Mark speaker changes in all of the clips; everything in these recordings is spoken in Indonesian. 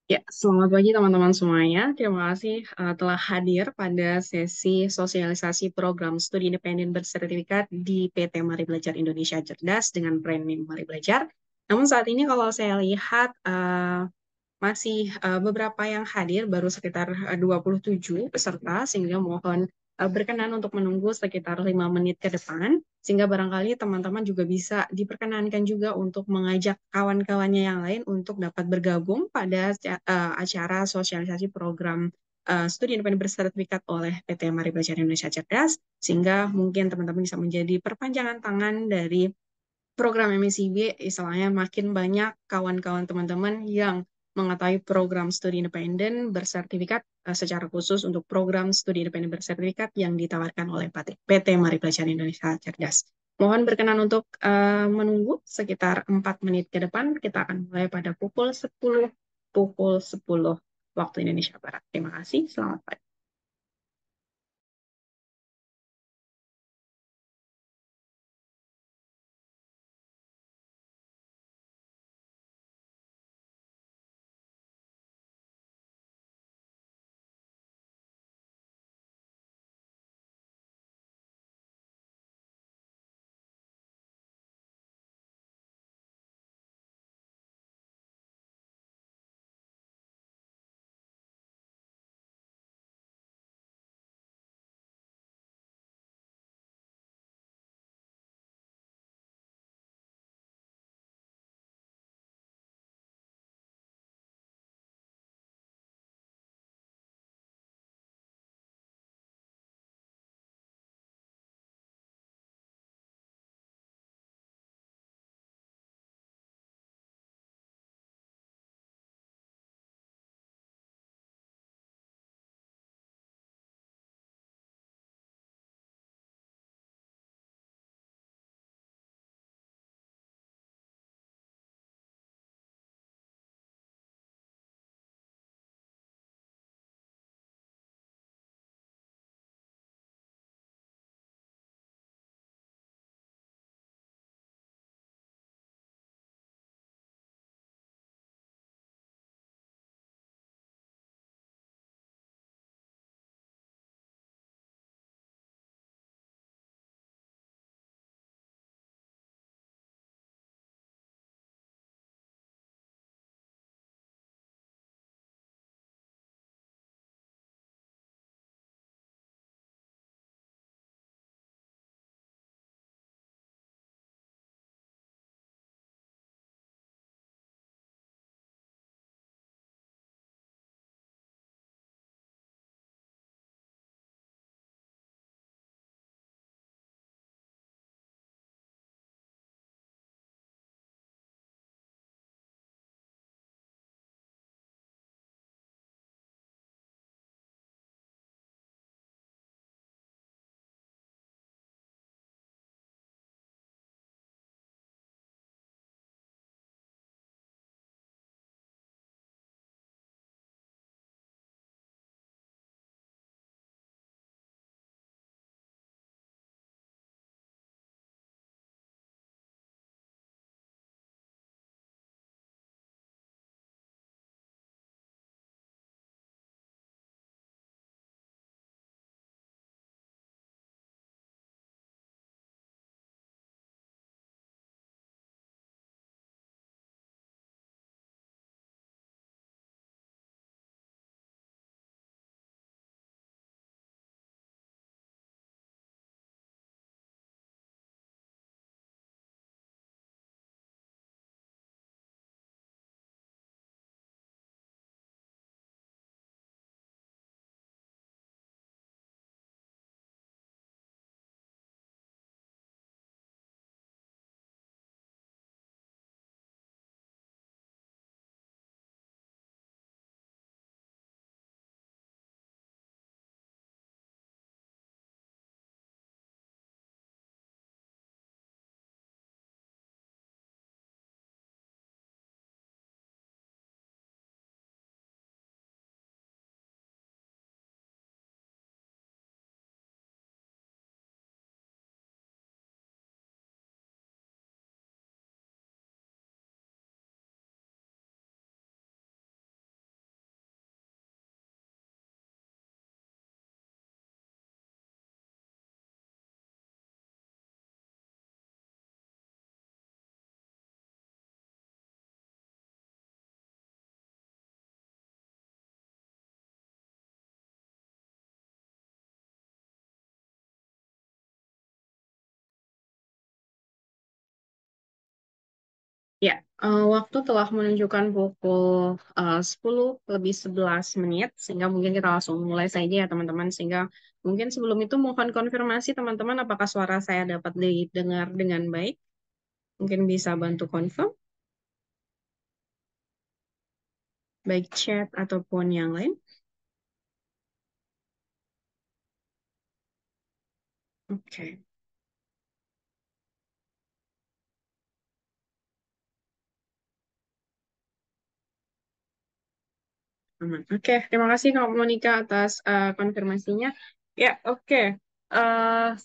Speaker 1: Ya, selamat pagi teman-teman semuanya. Terima kasih telah hadir pada sesi sosialisasi program studi independen bersertifikat di PT Mari Belajar Indonesia Cerdas dengan brand name Mari Belajar. Namun saat ini kalau saya lihat masih beberapa yang hadir, baru sekitar 27 peserta, sehingga mohon berkenan untuk menunggu sekitar 5 menit ke depan, sehingga barangkali teman-teman juga bisa diperkenankan juga untuk mengajak kawan-kawannya yang lain untuk dapat bergabung pada acara sosialisasi program studi independen bersertifikat oleh PT Mari Belajar Indonesia Cerdas, sehingga mungkin teman-teman bisa menjadi perpanjangan tangan dari program MSIB, istilahnya makin banyak kawan-kawan teman-teman yang mengetahui program studi independen bersertifikat secara khusus untuk program studi independen bersertifikat yang ditawarkan oleh PT Mari Belajar Indonesia Cerdas. Mohon berkenan untuk menunggu sekitar 4 menit ke depan. Kita akan mulai pada pukul 10 waktu Indonesia Barat. Terima kasih. Selamat pagi. Waktu telah menunjukkan pukul 10 lebih 11 menit, sehingga mungkin kita langsung mulai saja ya teman-teman. Sehingga mungkin sebelum itu mohon konfirmasi teman-teman apakah suara saya dapat didengar dengan baik. Mungkin bisa bantu confirm, baik chat ataupun yang lain. Oke. Aman. Oke, terima kasih Kak Monica atas konfirmasinya. Ya, oke.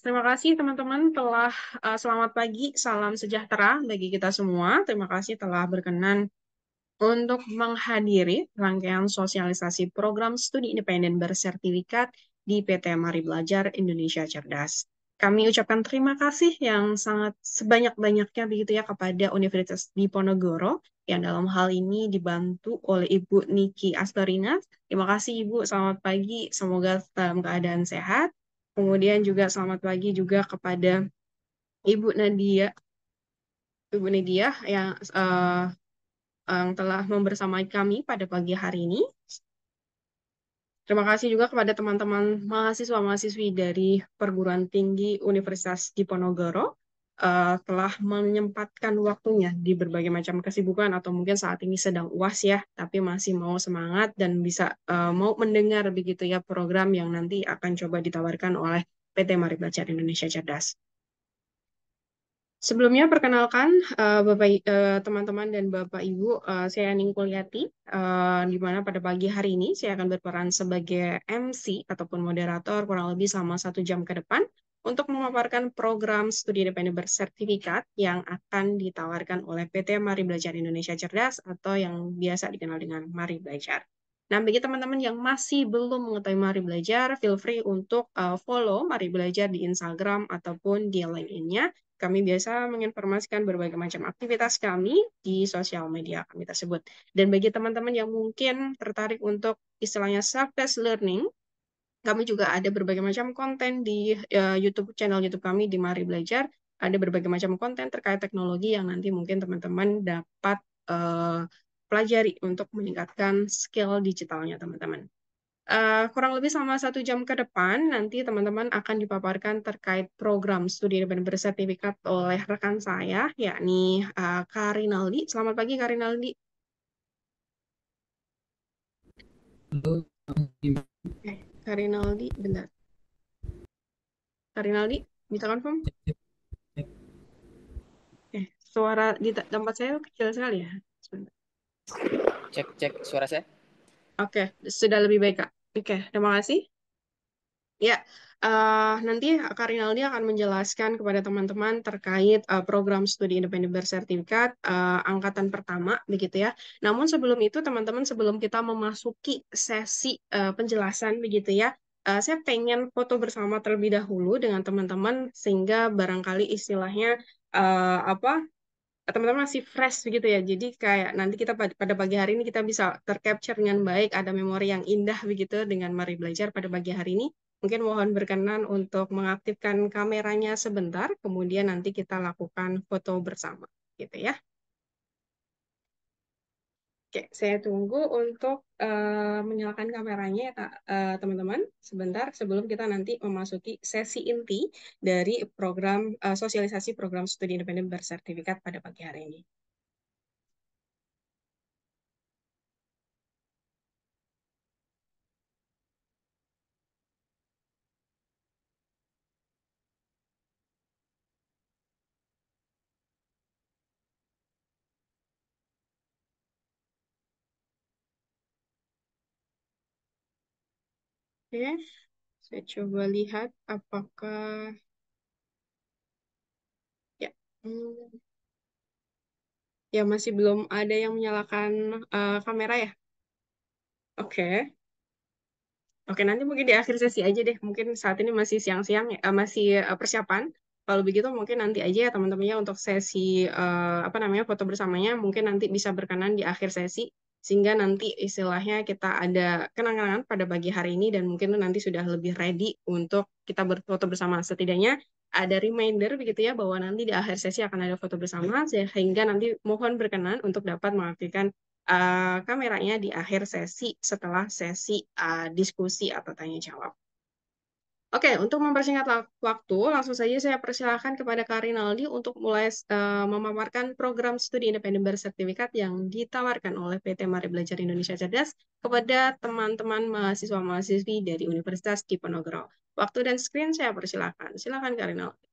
Speaker 1: Terima kasih teman-teman telah selamat pagi, salam sejahtera bagi kita semua. Terima kasih telah berkenan untuk menghadiri rangkaian sosialisasi program studi independen bersertifikat di PT Mari Belajar Indonesia Cerdas. Kami ucapkan terima kasih yang sangat sebanyak-banyaknya begitu ya kepada Universitas Diponegoro yang dalam hal ini dibantu oleh Ibu Niki Astorina. Terima kasih Ibu, selamat pagi, semoga dalam keadaan sehat. Kemudian juga selamat pagi juga kepada Ibu Nadia, Ibu Nadia yang telah membersamai kami pada pagi hari ini. Terima kasih juga kepada teman-teman mahasiswa-mahasiswi dari Perguruan Tinggi Universitas Diponegoro telah menyempatkan waktunya di berbagai macam kesibukan atau mungkin saat ini sedang UAS ya, tapi masih mau semangat dan bisa mau mendengar begitu ya program yang nanti akan coba ditawarkan oleh PT Mari Belajar Indonesia Cerdas. Sebelumnya perkenalkan teman-teman dan Bapak Ibu, saya Ning Kuliati, di mana pada pagi hari ini saya akan berperan sebagai MC ataupun moderator kurang lebih selama 1 jam ke depan untuk memaparkan program studi independen bersertifikat yang akan ditawarkan oleh PT Mari Belajar Indonesia Cerdas atau yang biasa dikenal dengan Mari Belajar. Nah, bagi teman-teman yang masih belum mengetahui Mari Belajar, feel free untuk follow Mari Belajar di Instagram ataupun di LinkedIn-nya. Kami biasa menginformasikan berbagai macam aktivitas kami di sosial media kami tersebut. Dan bagi teman-teman yang mungkin tertarik untuk istilahnya self-paced learning, kami juga ada berbagai macam konten di YouTube channel YouTube kami di Mari Belajar. Ada berbagai macam konten terkait teknologi yang nanti mungkin teman-teman dapat pelajari untuk meningkatkan skill digitalnya teman-teman. Kurang lebih selama 1 jam ke depan, nanti teman-teman akan dipaparkan terkait program studi independen bersertifikat oleh rekan saya, yakni Kak Rinaldi. Selamat pagi, Kak Rinaldi.
Speaker 2: Halo,
Speaker 1: Kak Rinaldi, bentar. Kak Rinaldi, bisa confirm? Suara di tempat saya kecil sekali ya. Sebentar.
Speaker 2: cek cek suara saya.
Speaker 1: Oke, sudah lebih baik, Kak. Oke, terima kasih. Ya, nanti Kak Rinaldi akan menjelaskan kepada teman-teman terkait program studi independen bersertifikat angkatan pertama, begitu ya. Namun sebelum itu, teman-teman, sebelum kita memasuki sesi penjelasan, begitu ya, saya pengen foto bersama terlebih dahulu dengan teman-teman sehingga barangkali istilahnya apa teman-teman masih fresh begitu ya. Jadi kayak nanti kita pada pagi hari ini kita bisa tercapture dengan baik, ada memori yang indah begitu dengan Mari Belajar pada pagi hari ini. Mungkin mohon berkenan untuk mengaktifkan kameranya sebentar, kemudian nanti kita lakukan foto bersama gitu ya. Oke, saya tunggu untuk menyalakan kameranya ya Kak, teman-teman. Sebentar sebelum kita nanti memasuki sesi inti dari program sosialisasi program studi independen bersertifikat pada pagi hari ini. Oke, saya coba lihat apakah ya, hmm, ya masih belum ada yang menyalakan kamera ya. Oke. Oke, nanti mungkin di akhir sesi aja deh. Mungkin saat ini masih siang-siang, masih persiapan. Kalau begitu mungkin nanti aja ya teman-temannya untuk sesi apa namanya foto bersamanya mungkin nanti bisa berkenan di akhir sesi sehingga nanti istilahnya kita ada kenang-kenangan pada pagi hari ini dan mungkin nanti sudah lebih ready untuk kita berfoto bersama setidaknya ada reminder begitu ya bahwa nanti di akhir sesi akan ada foto bersama sehingga nanti mohon berkenan untuk dapat mengaktifkan kameranya di akhir sesi setelah sesi diskusi atau tanya jawab. Oke, untuk mempersingkat waktu, langsung saja saya persilahkan kepada Kak Rinaldi untuk mulai memaparkan program studi independen bersertifikat yang ditawarkan oleh PT Mari Belajar Indonesia Cerdas kepada teman-teman mahasiswa-mahasiswi dari Universitas Diponegoro. Waktu dan screen saya persilahkan. Silakan Kak Rinaldi.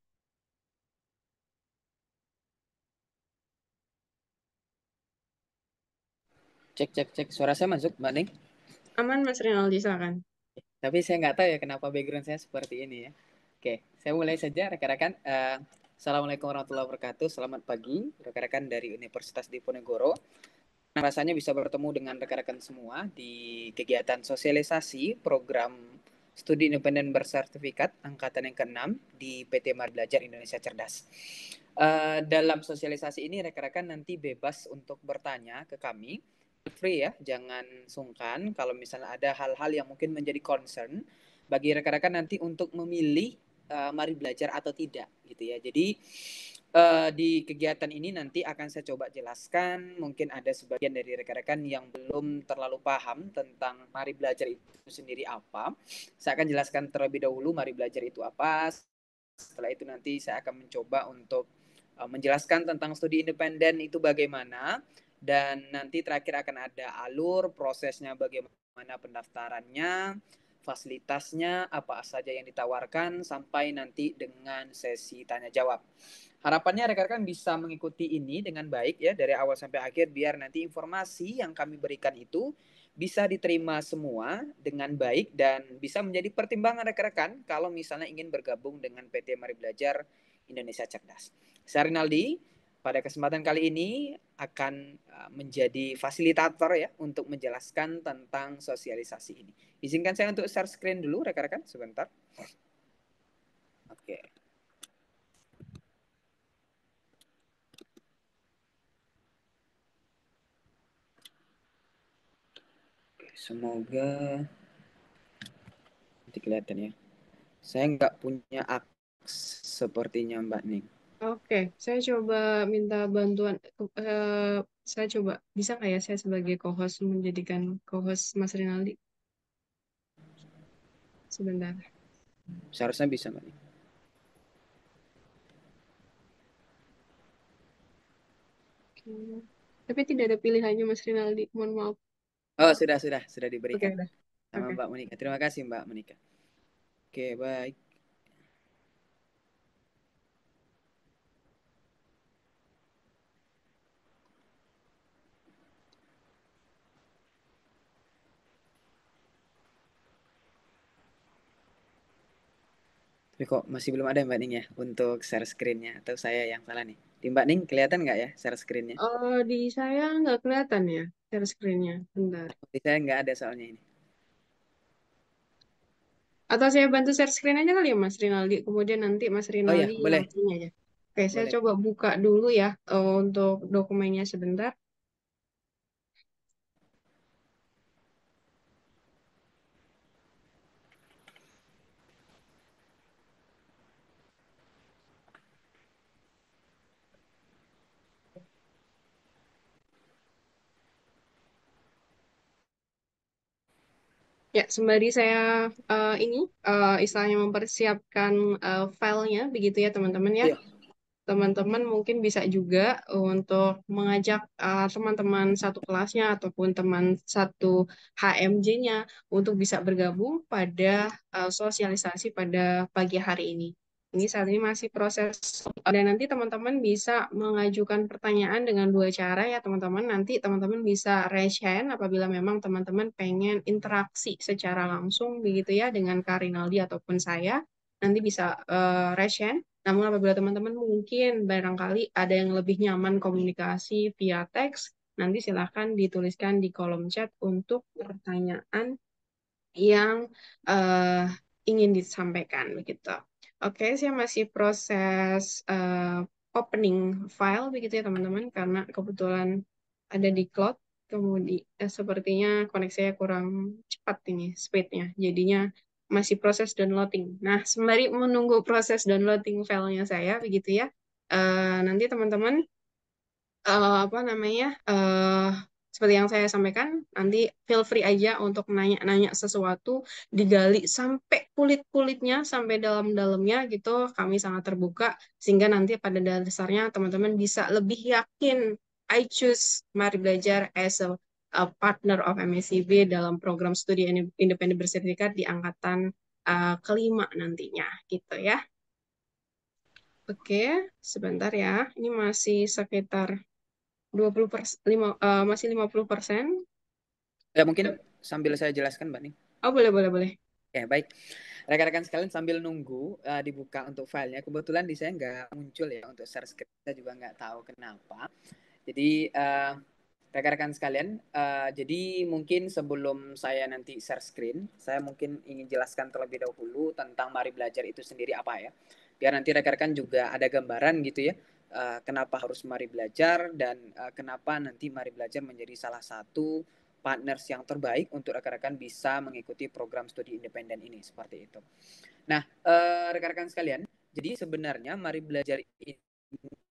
Speaker 2: Cek, cek, cek. Suara saya masuk, Mbak Ning?
Speaker 1: Aman, Mas Rinaldi, silakan.
Speaker 2: Tapi saya nggak tahu ya kenapa background saya seperti ini ya. Oke, saya mulai saja rekan-rekan. Assalamualaikum warahmatullahi wabarakatuh. Selamat pagi, rekan-rekan dari Universitas Diponegoro. Rasanya bisa bertemu dengan rekan-rekan semua di kegiatan sosialisasi program studi independen bersertifikat angkatan yang ke-6 di PT Mari Belajar Indonesia Cerdas. Dalam sosialisasi ini rekan-rekan nanti bebas untuk bertanya ke kami, free ya, jangan sungkan kalau misalnya ada hal-hal yang mungkin menjadi concern bagi rekan-rekan nanti untuk memilih mari belajar atau tidak gitu ya. Jadi di kegiatan ini nanti akan saya coba jelaskan, mungkin ada sebagian dari rekan-rekan yang belum terlalu paham tentang mari belajar itu sendiri apa. Saya akan jelaskan terlebih dahulu mari belajar itu apa. Setelah itu nanti saya akan mencoba untuk menjelaskan tentang studi independen itu bagaimana, dan nanti terakhir akan ada alur prosesnya, bagaimana pendaftarannya, fasilitasnya, apa saja yang ditawarkan, sampai nanti dengan sesi tanya jawab. Harapannya rekan-rekan bisa mengikuti ini dengan baik ya dari awal sampai akhir, biar nanti informasi yang kami berikan itu bisa diterima semua dengan baik dan bisa menjadi pertimbangan rekan-rekan kalau misalnya ingin bergabung dengan PT Mari Belajar Indonesia Cerdas. Saya Rinaldi, pada kesempatan kali ini akan menjadi fasilitator ya untuk menjelaskan tentang sosialisasi ini. Izinkan saya untuk share screen dulu rekan-rekan sebentar. Oke. Semoga nanti kelihatan ya. Saya nggak punya akses sepertinya Mbak Ning.
Speaker 1: Oke, saya coba minta bantuan. eh, saya coba, bisa nggak ya saya sebagai co-host menjadikan co-host Mas Rinaldi? Sebentar.
Speaker 2: Seharusnya bisa Mbak Ning.
Speaker 1: Oke. Tapi tidak ada pilihannya Mas Rinaldi. Mohon maaf.
Speaker 2: Oh, sudah
Speaker 1: Oke,
Speaker 2: diberikan
Speaker 1: udah.
Speaker 2: sama
Speaker 1: Oke.
Speaker 2: Mbak Monika. Terima kasih Mbak Monika. Oke, baik. Tapi kok masih belum ada Mbak Ning ya untuk share screen-nya, atau saya yang salah nih? Di Mbak Ning kelihatan nggak ya share screen-nya?
Speaker 1: Di saya nggak kelihatan ya share screen-nya. Bentar.
Speaker 2: Di saya nggak ada soalnya ini.
Speaker 1: Atau saya bantu share screen aja kali ya Mas Rinaldi. Kemudian nanti Mas
Speaker 2: Oh ya,
Speaker 1: Rinaldi yang
Speaker 2: boleh,
Speaker 1: ini aja. Oke, saya
Speaker 2: boleh.
Speaker 1: coba buka dulu ya untuk dokumennya sebentar. Ya, sembari saya ini istilahnya mempersiapkan filenya, begitu ya teman-teman ya.
Speaker 2: Iya,
Speaker 1: Teman-teman mungkin bisa juga untuk mengajak teman-teman satu kelasnya ataupun teman satu HMJ-nya untuk bisa bergabung pada sosialisasi pada pagi hari ini. Ini saat ini masih proses dan nanti teman-teman bisa mengajukan pertanyaan dengan dua cara ya teman-teman. Nanti teman-teman bisa raise hand apabila memang teman-teman pengen interaksi secara langsung begitu ya dengan Kak Rinaldi ataupun saya. Nanti bisa raise hand. Namun apabila teman-teman mungkin barangkali ada yang lebih nyaman komunikasi via teks, nanti silahkan dituliskan di kolom chat untuk pertanyaan yang eh, ingin disampaikan begitu. Oke, saya masih proses opening file begitu ya teman-teman karena kebetulan ada di cloud. Kemudian sepertinya koneksi saya kurang cepat ini speednya. Jadinya masih proses downloading. Nah, sembari menunggu proses downloading filenya saya, begitu ya, nanti teman-teman apa namanya seperti yang saya sampaikan nanti feel free aja untuk nanya-nanya sesuatu digali sampai kulit-kulitnya sampai dalam-dalamnya gitu kami sangat terbuka sehingga nanti pada dasarnya teman-teman bisa lebih yakin I choose Mari Belajar as a partner of MSIB dalam program studi independen bersertifikat di angkatan kelima nantinya gitu ya. Oke, sebentar ya. Ini masih sekitar 20%, masih 50%.
Speaker 2: Ya mungkin sambil saya jelaskan Mbak nih.
Speaker 1: Oh, boleh, boleh, boleh.
Speaker 2: Ya baik. Rekan-rekan sekalian sambil nunggu dibuka untuk filenya, kebetulan di saya nggak muncul ya untuk share screen, saya juga nggak tahu kenapa. Jadi rekan-rekan sekalian, jadi mungkin sebelum saya nanti share screen, saya mungkin ingin jelaskan terlebih dahulu tentang Mari Belajar itu sendiri apa ya. Biar nanti rekan-rekan juga ada gambaran gitu ya, kenapa harus Mari Belajar dan kenapa nanti Mari Belajar menjadi salah satu partners yang terbaik untuk rekan-rekan bisa mengikuti program studi independen ini seperti itu. Nah, rekan-rekan sekalian, jadi sebenarnya Mari Belajar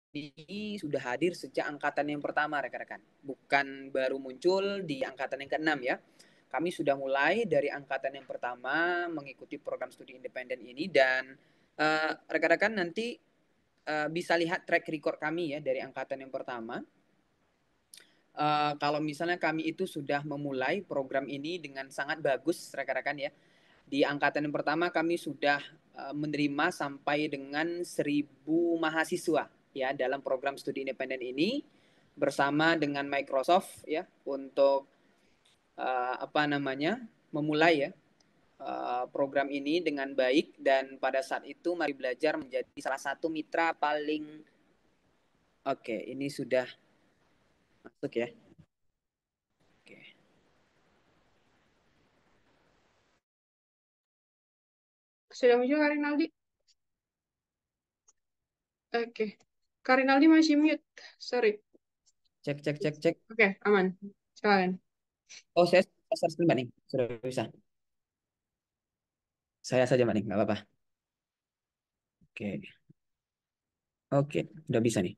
Speaker 2: ini sudah hadir sejak angkatan yang pertama, rekan-rekan. Bukan baru muncul di angkatan yang ke-6 ya. Kami sudah mulai dari angkatan yang pertama mengikuti program studi independen ini dan rekan-rekan nanti bisa lihat track record kami ya dari angkatan yang pertama. Kalau misalnya kami itu sudah memulai program ini dengan sangat bagus rekan-rekan ya. Di angkatan yang pertama kami sudah menerima sampai dengan 1.000 mahasiswa ya dalam program studi independen ini bersama dengan Microsoft ya untuk apa namanya memulai ya program ini dengan baik dan pada saat itu Mari Belajar menjadi salah satu mitra paling oke, ini sudah masuk ya. Oke.
Speaker 1: Sudah muncul Karinaldi? Oke. Karinaldi masih mute. Sorry.
Speaker 2: Cek cek cek cek.
Speaker 1: Oke, aman. Silakan.
Speaker 2: Oh, saya share screen Mbak nih. Sudah bisa. Saya saja Mbak nih, nggak apa-apa. Oke. Oke, udah bisa nih.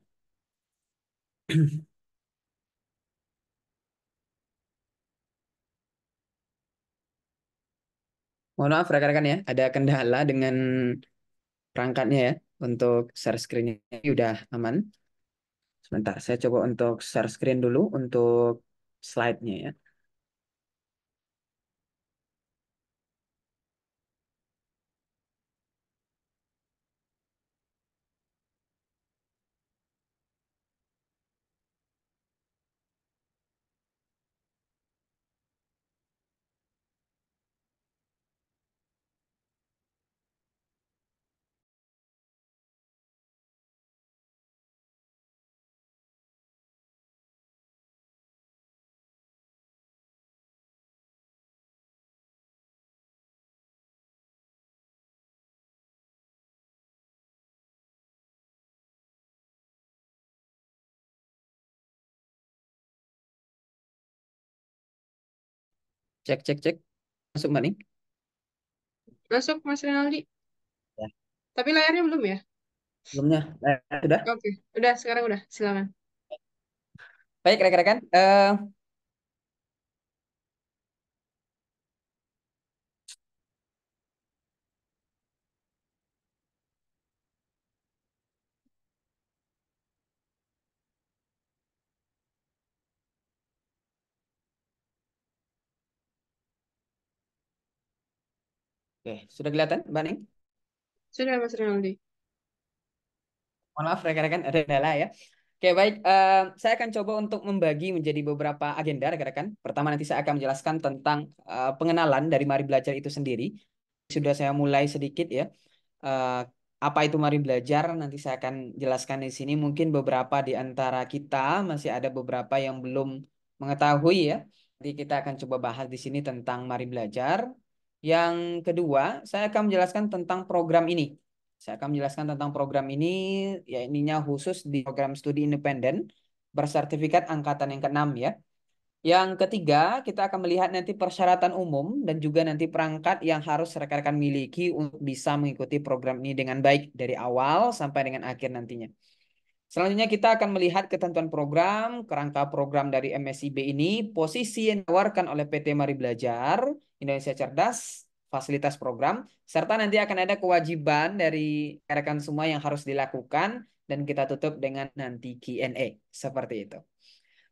Speaker 2: Mohon maaf rekan-rekan ya, ada kendala dengan perangkatnya ya. Untuk share screen-nya udah aman. Sebentar, saya coba untuk share screen dulu untuk slide-nya ya. Cek, cek, cek. Masuk Mbak nih.
Speaker 1: Masuk, Mas Rinaldi.
Speaker 2: Ya,
Speaker 1: Tapi layarnya belum ya?
Speaker 2: belumnya. Sudah.
Speaker 1: Oke. Udah, sekarang udah. Silakan.
Speaker 2: Baik rekan-rekan. Oke, sudah kelihatan Mbak nih?
Speaker 1: Sudah, Mas Rinaldi.
Speaker 2: Mohon maaf rekan-rekan, ada kendala ya. Oke, baik. Saya akan coba untuk membagi menjadi beberapa agenda rekan-rekan. Pertama nanti saya akan menjelaskan tentang pengenalan dari Mari Belajar itu sendiri. Sudah saya mulai sedikit ya. Eh, apa itu Mari Belajar? Nanti saya akan jelaskan di sini. Mungkin beberapa di antara kita masih ada beberapa yang belum mengetahui ya. Jadi kita akan coba bahas di sini tentang Mari Belajar. Yang kedua, saya akan menjelaskan tentang program ini. Saya akan menjelaskan tentang program ini, ya ininya khusus di program studi independen bersertifikat angkatan yang ke-6 ya. Yang ketiga, kita akan melihat nanti persyaratan umum dan juga nanti perangkat yang harus rekan-rekan miliki untuk bisa mengikuti program ini dengan baik dari awal sampai dengan akhir nantinya. Selanjutnya kita akan melihat ketentuan program, kerangka program dari MSIB ini, posisi yang ditawarkan oleh PT Mari Belajar, Indonesia Cerdas, fasilitas program, serta nanti akan ada kewajiban dari rekan semua yang harus dilakukan, dan kita tutup dengan nanti Q&A, seperti itu.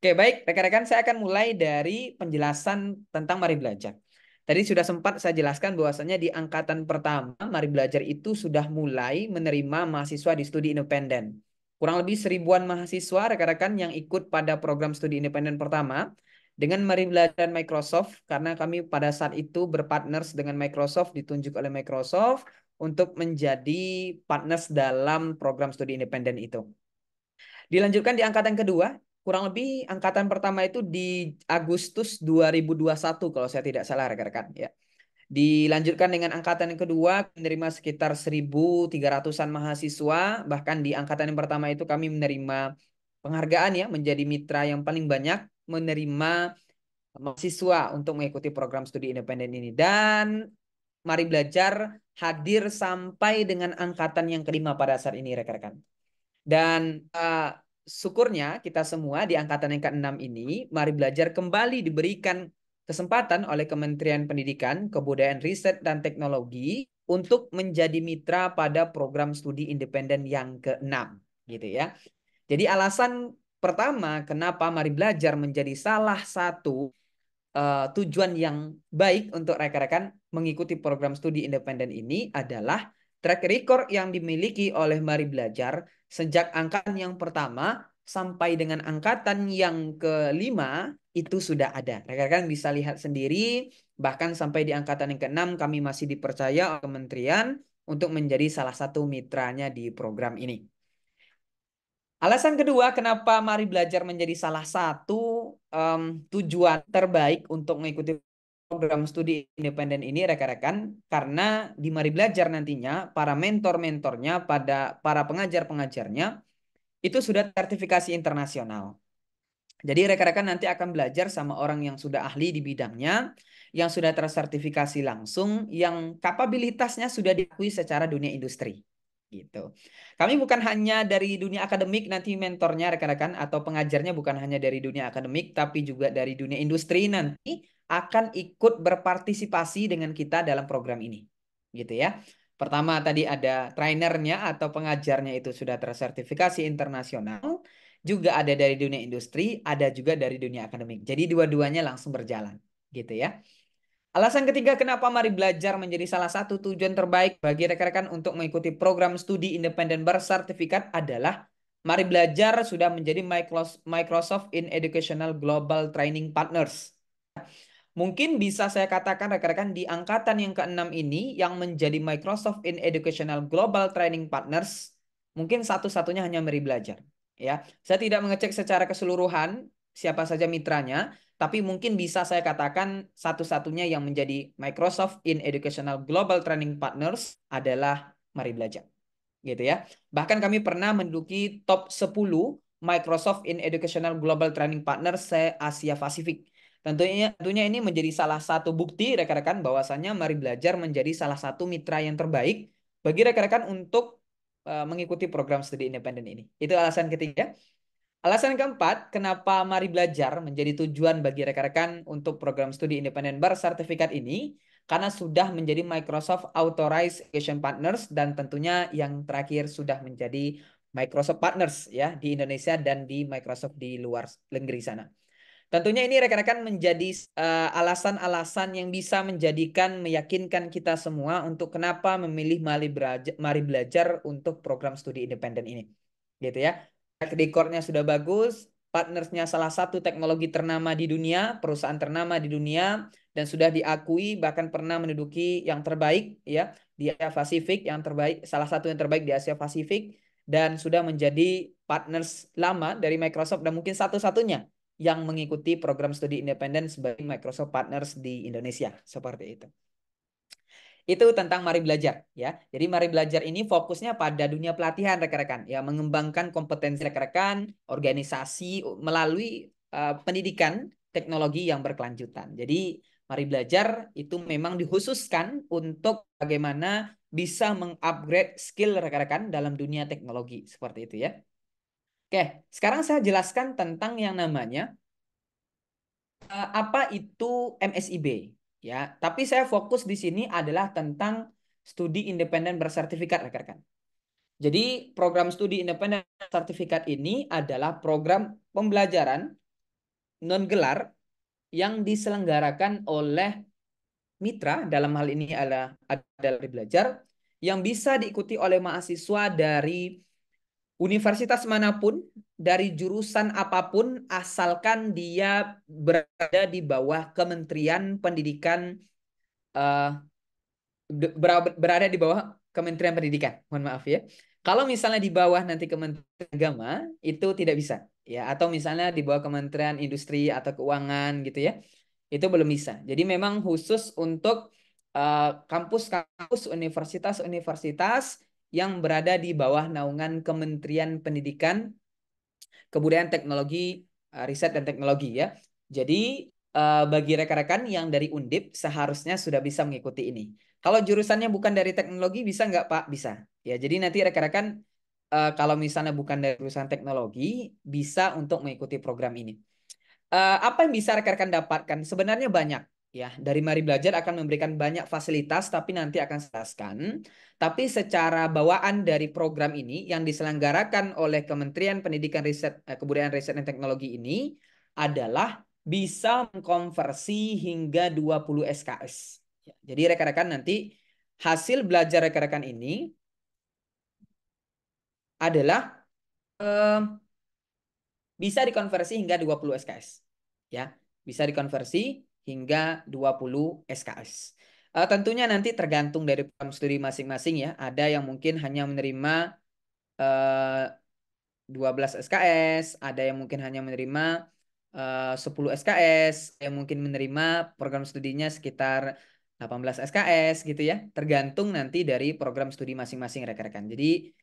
Speaker 2: Oke, baik, rekan-rekan, saya akan mulai dari penjelasan tentang Mari Belajar. Tadi sudah sempat saya jelaskan bahwasanya di angkatan pertama, Mari Belajar itu sudah mulai menerima mahasiswa di studi independen. Kurang lebih 1000-an mahasiswa, rekan-rekan, yang ikut pada program studi independen pertama dengan Mari Belajar Microsoft, karena kami pada saat itu berpartners dengan Microsoft, ditunjuk oleh Microsoft untuk menjadi partners dalam program studi independen itu. Dilanjutkan di angkatan kedua, kurang lebih angkatan pertama itu di Agustus 2021 kalau saya tidak salah rekan-rekan ya. Dilanjutkan dengan angkatan yang kedua menerima sekitar 1.300-an mahasiswa, bahkan di angkatan yang pertama itu kami menerima penghargaan ya menjadi mitra yang paling banyak menerima mahasiswa untuk mengikuti program studi independen ini, dan Mari Belajar hadir sampai dengan angkatan yang kelima pada saat ini rekan-rekan. Dan syukurnya kita semua di angkatan yang ke-6 ini, Mari Belajar kembali diberikan kesempatan oleh Kementerian Pendidikan, Kebudayaan, Riset, dan Teknologi untuk menjadi mitra pada program studi independen yang ke-6. Gitu ya. Jadi alasan pertama kenapa Mari Belajar menjadi salah satu tujuan yang baik untuk rekan-rekan mengikuti program studi independen ini adalah track record yang dimiliki oleh Mari Belajar sejak angkatan yang pertama sampai dengan angkatan yang kelima itu sudah ada. Rekan-rekan bisa lihat sendiri, bahkan sampai di angkatan yang ke-6 kami masih dipercaya oleh kementerian untuk menjadi salah satu mitranya di program ini. Alasan kedua kenapa Mari Belajar menjadi salah satu tujuan terbaik untuk mengikuti program studi independen ini rekan-rekan, karena di Mari Belajar nantinya para mentor-mentornya, para pengajar-pengajarnya itu sudah sertifikasi internasional. Jadi rekan-rekan nanti akan belajar sama orang yang sudah ahli di bidangnya, yang sudah tersertifikasi langsung, yang kapabilitasnya sudah diakui secara dunia industri. Gitu. Kami bukan hanya dari dunia akademik nanti mentornya rekan-rekan, atau pengajarnya bukan hanya dari dunia akademik, tapi juga dari dunia industri nanti akan ikut berpartisipasi dengan kita dalam program ini. Gitu ya. Pertama tadi ada trainernya atau pengajarnya itu sudah tersertifikasi internasional, juga ada dari dunia industri, ada juga dari dunia akademik. Jadi dua-duanya langsung berjalan, gitu ya. Alasan ketiga kenapa Mari Belajar menjadi salah satu tujuan terbaik bagi rekan-rekan untuk mengikuti program studi independen bersertifikat adalah Mari Belajar sudah menjadi Microsoft in Educational Global Training Partners. Mungkin bisa saya katakan rekan-rekan di angkatan yang ke-6 ini yang menjadi Microsoft in Educational Global Training Partners, mungkin satu-satunya hanya Mari Belajar. Ya, saya tidak mengecek secara keseluruhan siapa saja mitranya, tapi mungkin bisa saya katakan satu-satunya yang menjadi Microsoft in Educational Global Training Partners adalah Mari Belajar. Gitu ya. Bahkan kami pernah menduduki top 10 Microsoft in Educational Global Training Partners se-Asia Pasifik. Tentunya ini menjadi salah satu bukti rekan-rekan bahwasannya Mari Belajar menjadi salah satu mitra yang terbaik bagi rekan-rekan untuk mengikuti program studi independen ini. Itu alasan ketiga. Alasan keempat, kenapa Mari Belajar menjadi tujuan bagi rekan-rekan untuk program studi independen bersertifikat ini, karena sudah menjadi Microsoft Authorized Education Partners, dan tentunya yang terakhir sudah menjadi Microsoft Partners ya di Indonesia dan di Microsoft di luar negeri sana. Tentunya ini rekan-rekan menjadi alasan-alasan yang bisa meyakinkan kita semua untuk kenapa memilih Mari Belajar untuk program studi independen ini. Gitu ya. Track record-nya sudah bagus, partnersnya salah satu teknologi ternama di dunia, perusahaan ternama di dunia, dan sudah diakui bahkan pernah menduduki yang terbaik ya di Asia Pasifik, yang terbaik, salah satu yang terbaik di Asia Pasifik, dan sudah menjadi partners lama dari Microsoft dan mungkin satu-satunya yang mengikuti program studi independen sebagai Microsoft Partners di Indonesia, seperti itu. Itu tentang Mari Belajar ya. Jadi Mari Belajar ini fokusnya pada dunia pelatihan rekan-rekan ya, mengembangkan kompetensi rekan-rekan, organisasi melalui pendidikan teknologi yang berkelanjutan. Jadi Mari Belajar itu memang dikhususkan untuk bagaimana bisa mengupgrade skill rekan-rekan dalam dunia teknologi seperti itu ya. Oke, sekarang saya jelaskan tentang yang namanya apa itu MSIB ya. Tapi saya fokus di sini adalah tentang studi independen bersertifikat rekan-rekan. Jadi program studi independen sertifikat ini adalah program pembelajaran non gelar yang diselenggarakan oleh mitra, dalam hal ini adalah belajar, yang bisa diikuti oleh mahasiswa dari universitas manapun, dari jurusan apapun, asalkan dia berada di bawah Kementerian Pendidikan, eh, berada di bawah Kementerian Pendidikan. Mohon maaf ya. Kalau misalnya di bawah nanti Kementerian Agama, itu tidak bisa. Ya, atau misalnya di bawah Kementerian Industri atau Keuangan gitu ya. Itu belum bisa. Jadi memang khusus untuk kampus-kampus, universitas-universitas yang berada di bawah naungan Kementerian Pendidikan, Kebudayaan, Teknologi, Riset dan Teknologi ya. Jadi bagi rekan-rekan yang dari Undip seharusnya sudah bisa mengikuti ini. Kalau jurusannya bukan dari teknologi bisa nggak Pak? Bisa. Ya, jadi nanti rekan-rekan kalau misalnya bukan dari jurusan teknologi bisa untuk mengikuti program ini. Apa yang bisa rekan-rekan dapatkan? Sebenarnya banyak ya. Dari Mari Belajar akan memberikan banyak fasilitas, tapi nanti akan saya jelaskan. Tapi secara bawaan dari program ini yang diselenggarakan oleh Kementerian Pendidikan Kebudayaan Riset dan Teknologi ini adalah bisa mengkonversi hingga 20 SKS. Ya, jadi rekan-rekan nanti hasil belajar rekan-rekan ini adalah eh, bisa dikonversi hingga 20 SKS. Ya, bisa dikonversi hingga 20 SKS. Tentunya nanti tergantung dari program studi masing-masing ya. Ada yang mungkin hanya menerima eh, 12 SKS, ada yang mungkin hanya menerima 10 SKS, yang mungkin menerima program studinya sekitar 18 SKS gitu ya. Tergantung nanti dari program studi masing-masing rekan-rekan. Jadi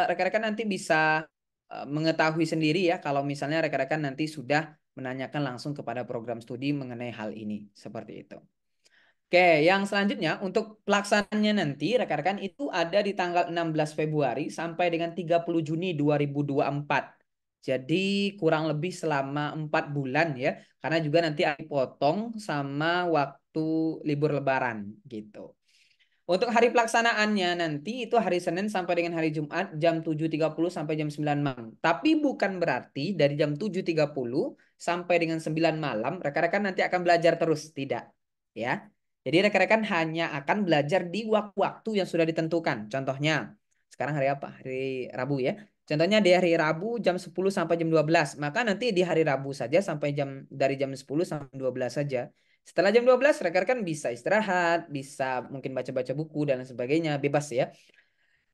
Speaker 2: rekan-rekan nanti bisa mengetahui sendiri ya kalau misalnya rekan-rekan nanti sudah menanyakan langsung kepada program studi mengenai hal ini. Seperti itu. Oke, yang selanjutnya untuk pelaksanaannya nanti rekan-rekan itu ada di tanggal 16 Februari sampai dengan 30 Juni 2024. Jadi kurang lebih selama 4 bulan ya. Karena juga nanti ada potong sama waktu libur Lebaran gitu. Untuk hari pelaksanaannya nanti itu hari Senin sampai dengan hari Jumat jam 7.30 sampai jam 9 malam. Tapi bukan berarti dari jam 7.30 sampai dengan 9 malam rekan-rekan nanti akan belajar terus, tidak. Ya. Jadi rekan-rekan hanya akan belajar di waktu-waktu yang sudah ditentukan. Contohnya, sekarang hari apa? Hari Rabu ya. Contohnya di hari Rabu jam 10 sampai jam 12. Maka nanti di hari Rabu saja sampai dari jam 10 sampai 12 saja. Setelah jam 12 rekan-rekan bisa istirahat, bisa mungkin baca-baca buku dan lain sebagainya, bebas ya.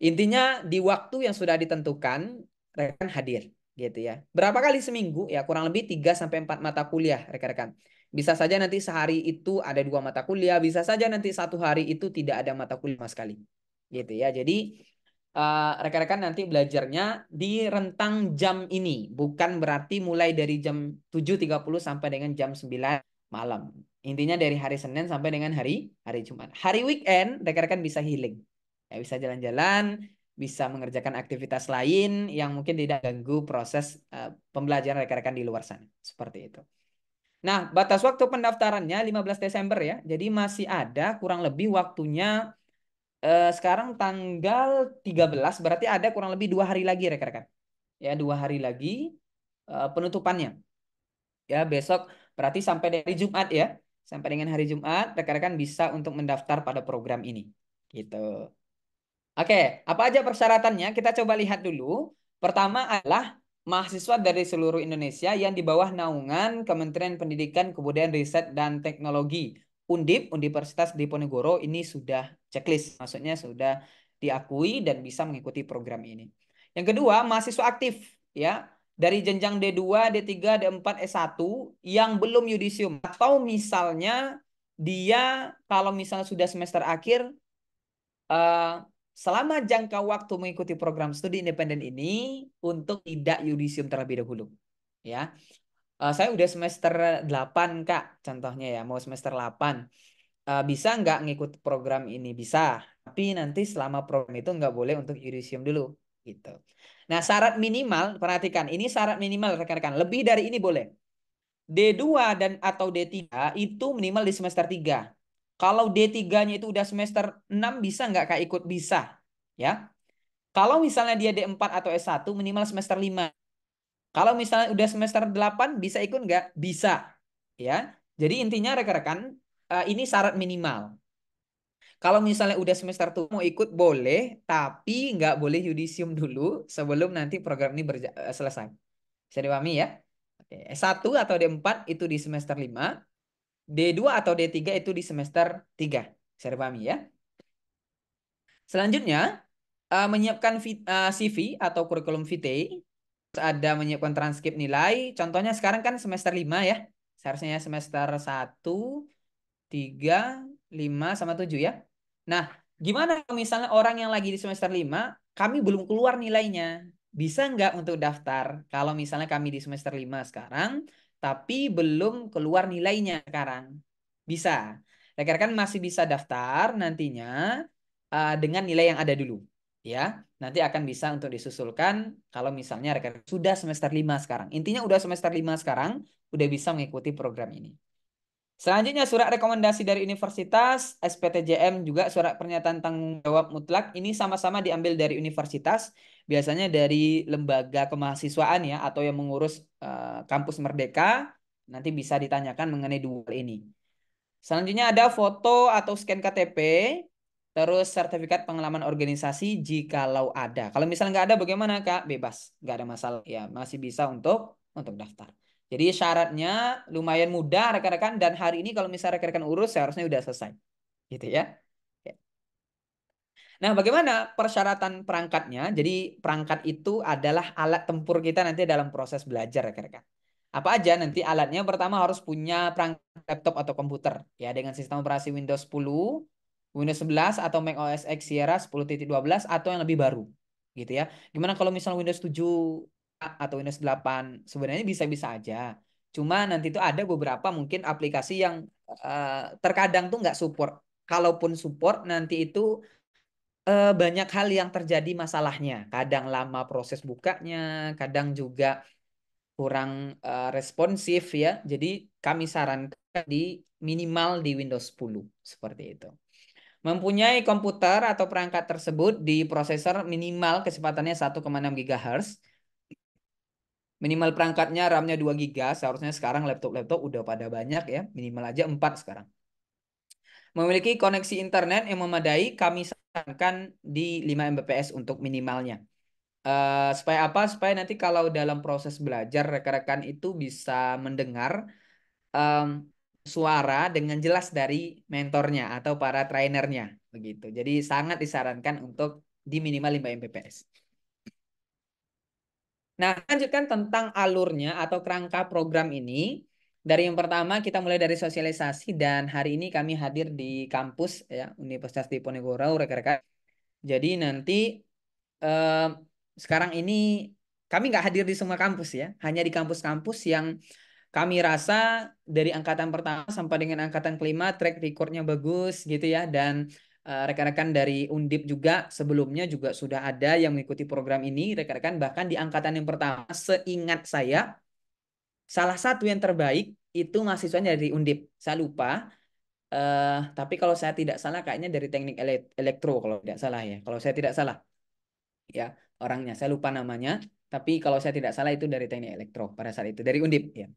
Speaker 2: Intinya di waktu yang sudah ditentukan rekan hadir gitu ya. Berapa kali seminggu? Ya kurang lebih 3 sampai 4 mata kuliah rekan-rekan. Bisa saja nanti sehari itu ada 2 mata kuliah, bisa saja nanti satu hari itu tidak ada mata kuliah sama sekali. Gitu ya. Jadi rekan-rekan nanti belajarnya di rentang jam ini, bukan berarti mulai dari jam 7.30 sampai dengan jam 9 malam. Intinya dari hari Senin sampai dengan hari hari Jumat. Hari weekend rekan-rekan bisa healing. Ya, bisa jalan-jalan, bisa mengerjakan aktivitas lain yang mungkin tidak ganggu proses pembelajaran rekan-rekan di luar sana. Seperti itu. Nah, batas waktu pendaftarannya 15 Desember ya. Jadi masih ada kurang lebih waktunya sekarang tanggal 13 berarti ada kurang lebih 2 hari lagi rekan-rekan. Ya, 2 hari lagi penutupannya. Ya, besok berarti sampai dari Jumat ya. Sampai dengan hari Jumat rekan-rekan bisa untuk mendaftar pada program ini. Gitu. Oke, apa aja persyaratannya? Kita coba lihat dulu. Pertama adalah mahasiswa dari seluruh Indonesia yang di bawah naungan Kementerian Pendidikan, Kebudayaan, Riset, dan Teknologi. Undip, Universitas Diponegoro ini sudah checklist. Maksudnya sudah diakui dan bisa mengikuti program ini. Yang kedua, mahasiswa aktif. Ya, dari jenjang D2, D3, D4, S1 yang belum yudisium. Atau misalnya dia kalau misalnya sudah semester akhir, eh, selama jangka waktu mengikuti program studi independen ini untuk tidak yudisium terlebih dahulu. Ya. Saya udah semester 8 Kak, contohnya ya, mau semester 8. Bisa nggak ngikut program ini? Bisa, tapi nanti selama program itu nggak boleh untuk yudisium dulu, gitu. Nah, syarat minimal, perhatikan, ini syarat minimal rekan-rekan, lebih dari ini boleh. D2 dan atau D3 itu minimal di semester 3. Kalau D3-nya itu udah semester 6 bisa nggak Kak ikut? Bisa, ya. Kalau misalnya dia D4 atau S1 minimal semester 5. Kalau misalnya udah semester 8 bisa ikut nggak? Bisa. Ya. Jadi intinya rekan-rekan ini syarat minimal. Kalau misalnya udah semester tuh mau ikut boleh, tapi nggak boleh yudisium dulu sebelum nanti program ini selesai. Bisa dipahami ya? Oke. S1 atau D4 itu di semester 5, D2 atau D3 itu di semester 3. Bisa dipahami ya? Selanjutnya, menyiapkan CV atau kurikulum vitae, ada menyiapkan transkrip nilai. Contohnya sekarang kan semester 5 ya. Seharusnya semester 1, 3, 5, sama 7 ya. Nah, gimana kalau misalnya orang yang lagi di semester 5, kami belum keluar nilainya? Bisa nggak untuk daftar? Kalau misalnya kami di semester 5 sekarang, tapi belum keluar nilainya sekarang. Bisa. Rekan-rekan masih bisa daftar nantinya dengan nilai yang ada dulu. Ya, nanti akan bisa untuk disusulkan kalau misalnya rekan sudah semester 5 sekarang. Intinya udah semester 5 sekarang, udah bisa mengikuti program ini. Selanjutnya surat rekomendasi dari universitas, SPTJM juga surat pernyataan tanggung jawab mutlak. Ini sama-sama diambil dari universitas, biasanya dari lembaga kemahasiswaan ya, atau yang mengurus kampus Merdeka. Nanti bisa ditanyakan mengenai dua hal ini. Selanjutnya ada foto atau scan KTP, terus sertifikat pengalaman organisasi jikalau ada. Kalau misalnya nggak ada bagaimana Kak? Bebas, nggak ada masalah ya, masih bisa untuk daftar. Jadi syaratnya lumayan mudah rekan-rekan, dan hari ini kalau misalnya rekan-rekan urus seharusnya udah selesai, gitu ya. Ya. Nah, bagaimana persyaratan perangkatnya? Jadi perangkat itu adalah alat tempur kita nanti dalam proses belajar rekan-rekan. Apa aja nanti alatnya? Pertama harus punya perangkat laptop atau komputer ya dengan sistem operasi Windows 10, Windows 11 atau Mac OS X Sierra 10.12 atau yang lebih baru. Gitu ya. Gimana kalau misalnya Windows 7 atau Windows 8? Sebenarnya bisa-bisa aja. Cuma nanti itu ada beberapa mungkin aplikasi yang terkadang tuh nggak support. Kalaupun support nanti itu banyak hal yang terjadi masalahnya. Kadang lama proses bukanya, kadang juga kurang responsif ya. Jadi kami sarankan di minimal di Windows 10 seperti itu. Mempunyai komputer atau perangkat tersebut di prosesor minimal kecepatannya 1,6 GHz. Minimal perangkatnya RAM-nya 2 GB. Seharusnya sekarang laptop-laptop udah pada banyak ya. Minimal aja 4 sekarang. Memiliki koneksi internet yang memadai, kami sarankan di 5 Mbps untuk minimalnya. Supaya apa? Supaya nanti kalau dalam proses belajar rekan-rekan itu bisa mendengar em, suara dengan jelas dari mentornya atau para trainernya begitu. Jadi sangat disarankan untuk di minimal 5 Mbps. Nah, lanjutkan tentang alurnya atau kerangka program ini. Dari yang pertama kita mulai dari sosialisasi, dan hari ini kami hadir di kampus ya Universitas Diponegoro rekan-rekan. Jadi nanti eh, sekarang ini kami nggak hadir di semua kampus ya, hanya di kampus-kampus yang kami rasa dari angkatan pertama sampai dengan angkatan kelima track recordnya bagus gitu ya, dan rekan-rekan dari Undip juga sebelumnya juga sudah ada yang mengikuti program ini rekan-rekan, bahkan di angkatan yang pertama seingat saya salah satu yang terbaik itu mahasiswanya dari Undip, saya lupa. Tapi kalau saya tidak salah kayaknya dari teknik elektro kalau tidak salah ya, kalau saya tidak salah ya orangnya saya lupa namanya, tapi kalau saya tidak salah itu dari teknik elektro pada saat itu dari Undip ya.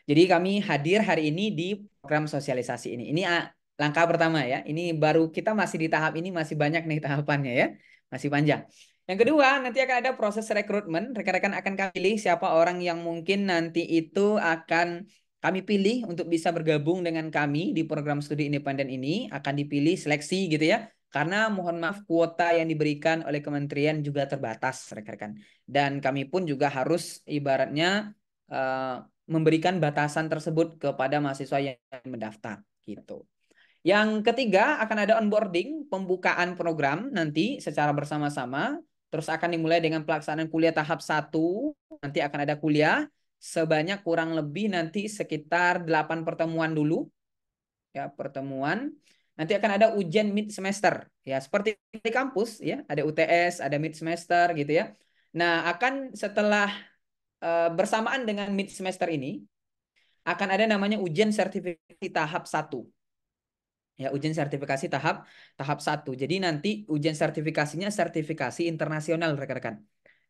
Speaker 2: Jadi kami hadir hari ini di program sosialisasi ini. Ini langkah pertama ya. Ini baru kita masih di tahap ini, masih banyak nih tahapannya ya. Masih panjang. Yang kedua, nanti akan ada proses rekrutmen. Rekan-rekan akan kami pilih siapa orang yang mungkin nanti itu akan kami pilih untuk bisa bergabung dengan kami di program studi independen ini. Akan dipilih seleksi gitu ya. Karena mohon maaf kuota yang diberikan oleh kementerian juga terbatas rekan-rekan. Dan kami pun juga harus ibaratnya eh, memberikan batasan tersebut kepada mahasiswa yang mendaftar gitu. Yang ketiga akan ada onboarding, pembukaan program nanti secara bersama-sama. Terus akan dimulai dengan pelaksanaan kuliah tahap 1. Nanti akan ada kuliah sebanyak kurang lebih nanti sekitar 8 pertemuan dulu. Ya, pertemuan. Nanti akan ada ujian mid semester. Ya, seperti di kampus ya, ada UTS, ada mid semester gitu ya. Nah, akan setelah bersamaan dengan mid semester ini akan ada namanya ujian sertifikasi tahap 1. Ya, ujian sertifikasi tahap 1. Jadi nanti ujian sertifikasinya sertifikasi internasional rekan-rekan.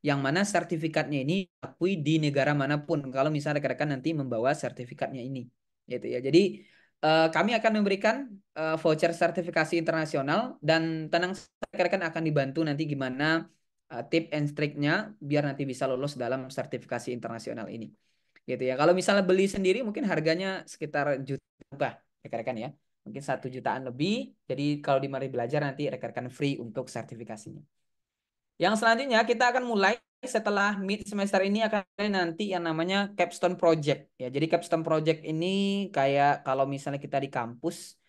Speaker 2: Yang mana sertifikatnya ini diakui di negara manapun. Kalau misalnya rekan-rekan nanti membawa sertifikatnya ini, gitu ya. Jadi kami akan memberikan voucher sertifikasi internasional dan tenang, rekan-rekan akan dibantu nanti gimana tip and triknya biar nanti bisa lolos dalam sertifikasi internasional ini, gitu ya. Kalau misalnya beli sendiri mungkin harganya sekitar juta, rekan-rekan ya. Mungkin 1 jutaan lebih. Jadi kalau di Mari Belajar nanti rekan-rekan free untuk sertifikasinya. Yang selanjutnya kita akan mulai setelah mid semester ini akan ada nanti yang namanya capstone project ya. Jadi capstone project ini kayak kalau misalnya kita di kampus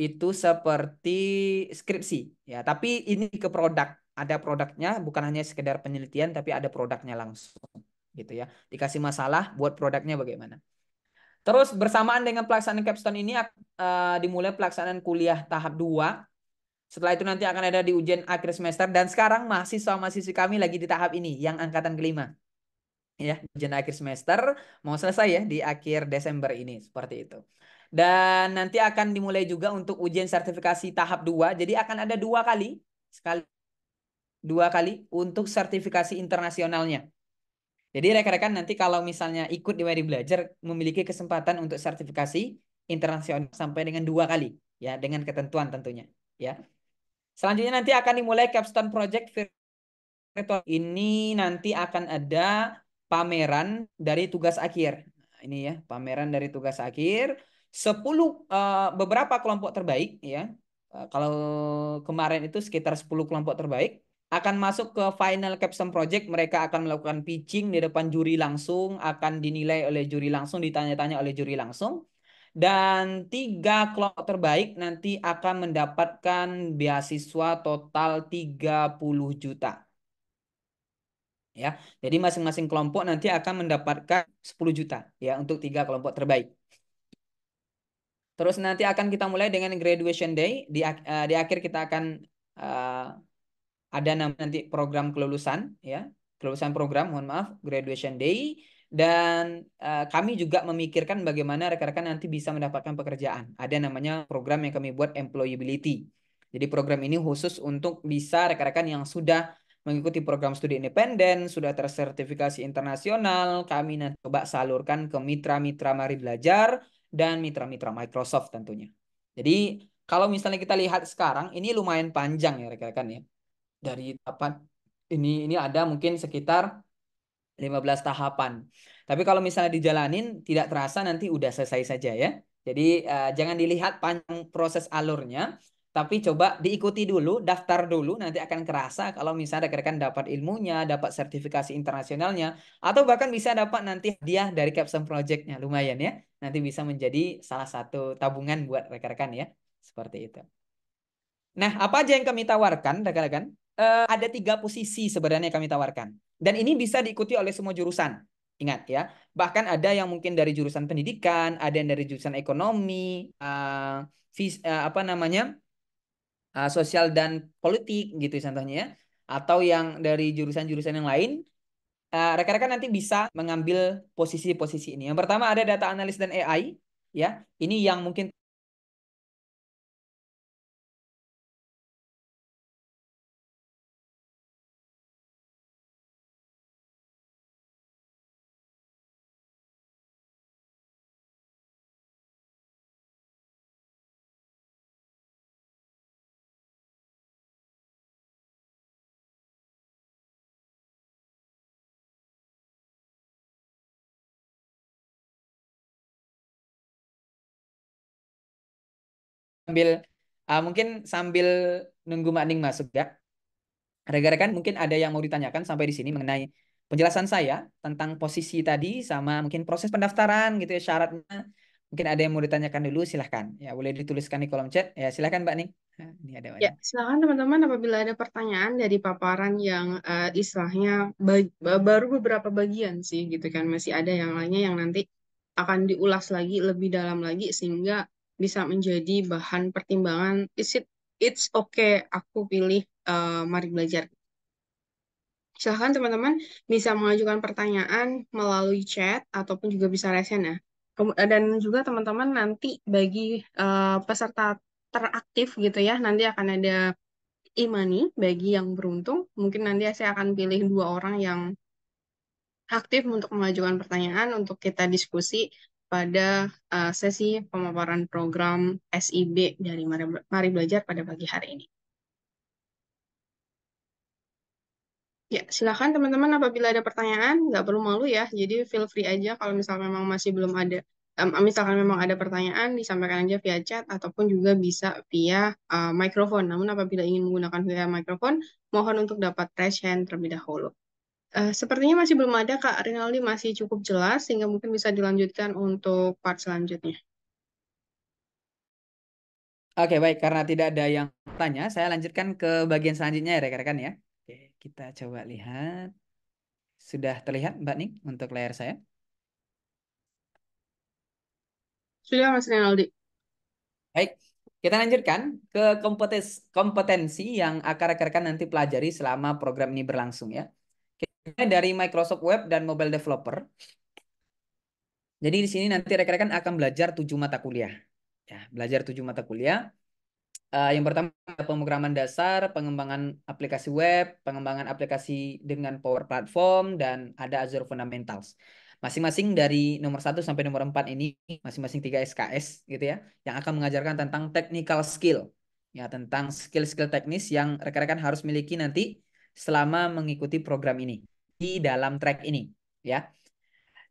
Speaker 2: itu seperti skripsi ya, tapi ini ke produk. Ada produknya, bukan hanya sekedar penelitian tapi ada produknya langsung gitu ya. Dikasih masalah buat produknya bagaimana. Terus bersamaan dengan pelaksanaan capstone ini dimulai pelaksanaan kuliah tahap 2. Setelah itu nanti akan ada di ujian akhir semester dan sekarang mahasiswa-mahasiswi kami lagi di tahap ini yang angkatan kelima. Ya, ujian akhir semester mau selesai ya di akhir Desember ini seperti itu. Dan nanti akan dimulai juga untuk ujian sertifikasi tahap 2. Jadi akan ada dua kali untuk sertifikasi internasionalnya. Jadi rekan-rekan nanti kalau misalnya ikut di Mari Belajar memiliki kesempatan untuk sertifikasi internasional sampai dengan 2 kali ya, dengan ketentuan tentunya ya. Selanjutnya nanti akan dimulai capstone project virtual. Ini nanti akan ada pameran dari tugas akhir. Nah, ini ya, pameran dari tugas akhir. 10 beberapa kelompok terbaik ya. Kalau kemarin itu sekitar 10 kelompok terbaik akan masuk ke final capstone project. Mereka akan melakukan pitching di depan juri langsung, akan dinilai oleh juri langsung, ditanya-tanya oleh juri langsung. Dan 3 kelompok terbaik nanti akan mendapatkan beasiswa total 30 juta. Ya, jadi masing-masing kelompok nanti akan mendapatkan 10 juta ya untuk 3 kelompok terbaik. Terus nanti akan kita mulai dengan graduation day. Di akhir kita akan uh, ada nanti program kelulusan ya, kelulusan program, mohon maaf, graduation day. Dan kami juga memikirkan bagaimana rekan-rekan nanti bisa mendapatkan pekerjaan. Ada namanya program yang kami buat employability. Jadi program ini khusus untuk bisa rekan-rekan yang sudah mengikuti program studi independen, sudah tersertifikasi internasional, kami nanti coba salurkan ke mitra-mitra Mari Belajar dan mitra-mitra Microsoft tentunya. Jadi kalau misalnya kita lihat sekarang, ini lumayan panjang ya rekan-rekan ya. Dari tahapan ini ada mungkin sekitar 15 tahapan. Tapi kalau misalnya dijalanin tidak terasa nanti udah selesai saja ya. Jadi jangan dilihat panjang proses alurnya, tapi coba diikuti dulu, daftar dulu, nanti akan kerasa kalau misalnya rekan-rekan dapat ilmunya, dapat sertifikasi internasionalnya, atau bahkan bisa dapat nanti hadiah dari Capstone Project-nya. Lumayan ya. Nanti bisa menjadi salah satu tabungan buat rekan-rekan ya. Seperti itu. Nah, apa aja yang kami tawarkan, rekan-rekan? Ada 3 posisi sebenarnya kami tawarkan. Dan ini bisa diikuti oleh semua jurusan. Ingat ya, bahkan ada yang mungkin dari jurusan pendidikan, ada yang dari jurusan ekonomi, apa namanya, sosial dan politik gitu contohnya ya. Atau yang dari jurusan-jurusan yang lain, rekan-rekan nanti bisa mengambil posisi-posisi ini. Yang pertama ada data analis dan AI, ya. Ini yang mungkin sambil mungkin sambil nunggu Mak Ning masuk ya. Rekan-rekan mungkin ada yang mau ditanyakan sampai di sini mengenai penjelasan saya tentang posisi tadi sama mungkin proses pendaftaran gitu ya, syaratnya. Mungkin ada yang mau ditanyakan dulu, silahkan. Ya boleh dituliskan di kolom chat. Ya silahkan Mbak Ning. Ini ada
Speaker 1: Ya,
Speaker 2: mana?
Speaker 1: silakan teman-teman apabila ada pertanyaan dari paparan yang istilahnya baru beberapa bagian sih gitu kan. Masih ada yang lainnya yang nanti akan diulas lagi lebih dalam lagi sehingga bisa menjadi bahan pertimbangan. It's okay aku pilih mari belajar. Silahkan teman-teman bisa mengajukan pertanyaan melalui chat ataupun juga bisa resen ya. Dan juga teman-teman nanti bagi peserta teraktif gitu ya, nanti akan ada e-money bagi yang beruntung. Mungkin nanti saya akan pilih dua orang yang aktif untuk mengajukan pertanyaan untuk kita diskusi pada sesi pemaparan program SIB dari Mari Belajar pada pagi hari ini. Ya, silakan teman-teman apabila ada pertanyaan, nggak perlu malu ya. Jadi feel free aja kalau misal memang masih belum ada, misalkan memang ada pertanyaan, disampaikan aja via chat ataupun juga bisa via mikrofon. Namun apabila ingin menggunakan via mikrofon, mohon untuk dapat raise hand terlebih dahulu. Sepertinya masih belum ada, Kak Rinaldi masih cukup jelas, sehingga mungkin bisa dilanjutkan untuk part selanjutnya.
Speaker 2: Oke, baik. Karena tidak ada yang tanya, saya lanjutkan ke bagian selanjutnya ya, rekan-rekan ya. Oke, kita coba lihat. Sudah terlihat, Mbak Ning, untuk layar saya?
Speaker 1: Sudah, Mas Rinaldi.
Speaker 2: Baik, kita lanjutkan ke kompetensi yang akan rekan-rekan nanti pelajari selama program ini berlangsung ya. Kita dari Microsoft Web dan Mobile Developer. Jadi di sini nanti rekan-rekan akan belajar 7 mata kuliah. Ya, belajar 7 mata kuliah. Yang pertama pemrograman dasar, pengembangan aplikasi web, pengembangan aplikasi dengan Power Platform, dan ada Azure Fundamentals. Masing-masing dari nomor 1 sampai nomor 4 ini, masing-masing 3 SKS gitu ya, yang akan mengajarkan tentang technical skill. Ya, tentang skill-skill teknis yang rekan-rekan harus miliki nanti selama mengikuti program ini di dalam track ini. Ya.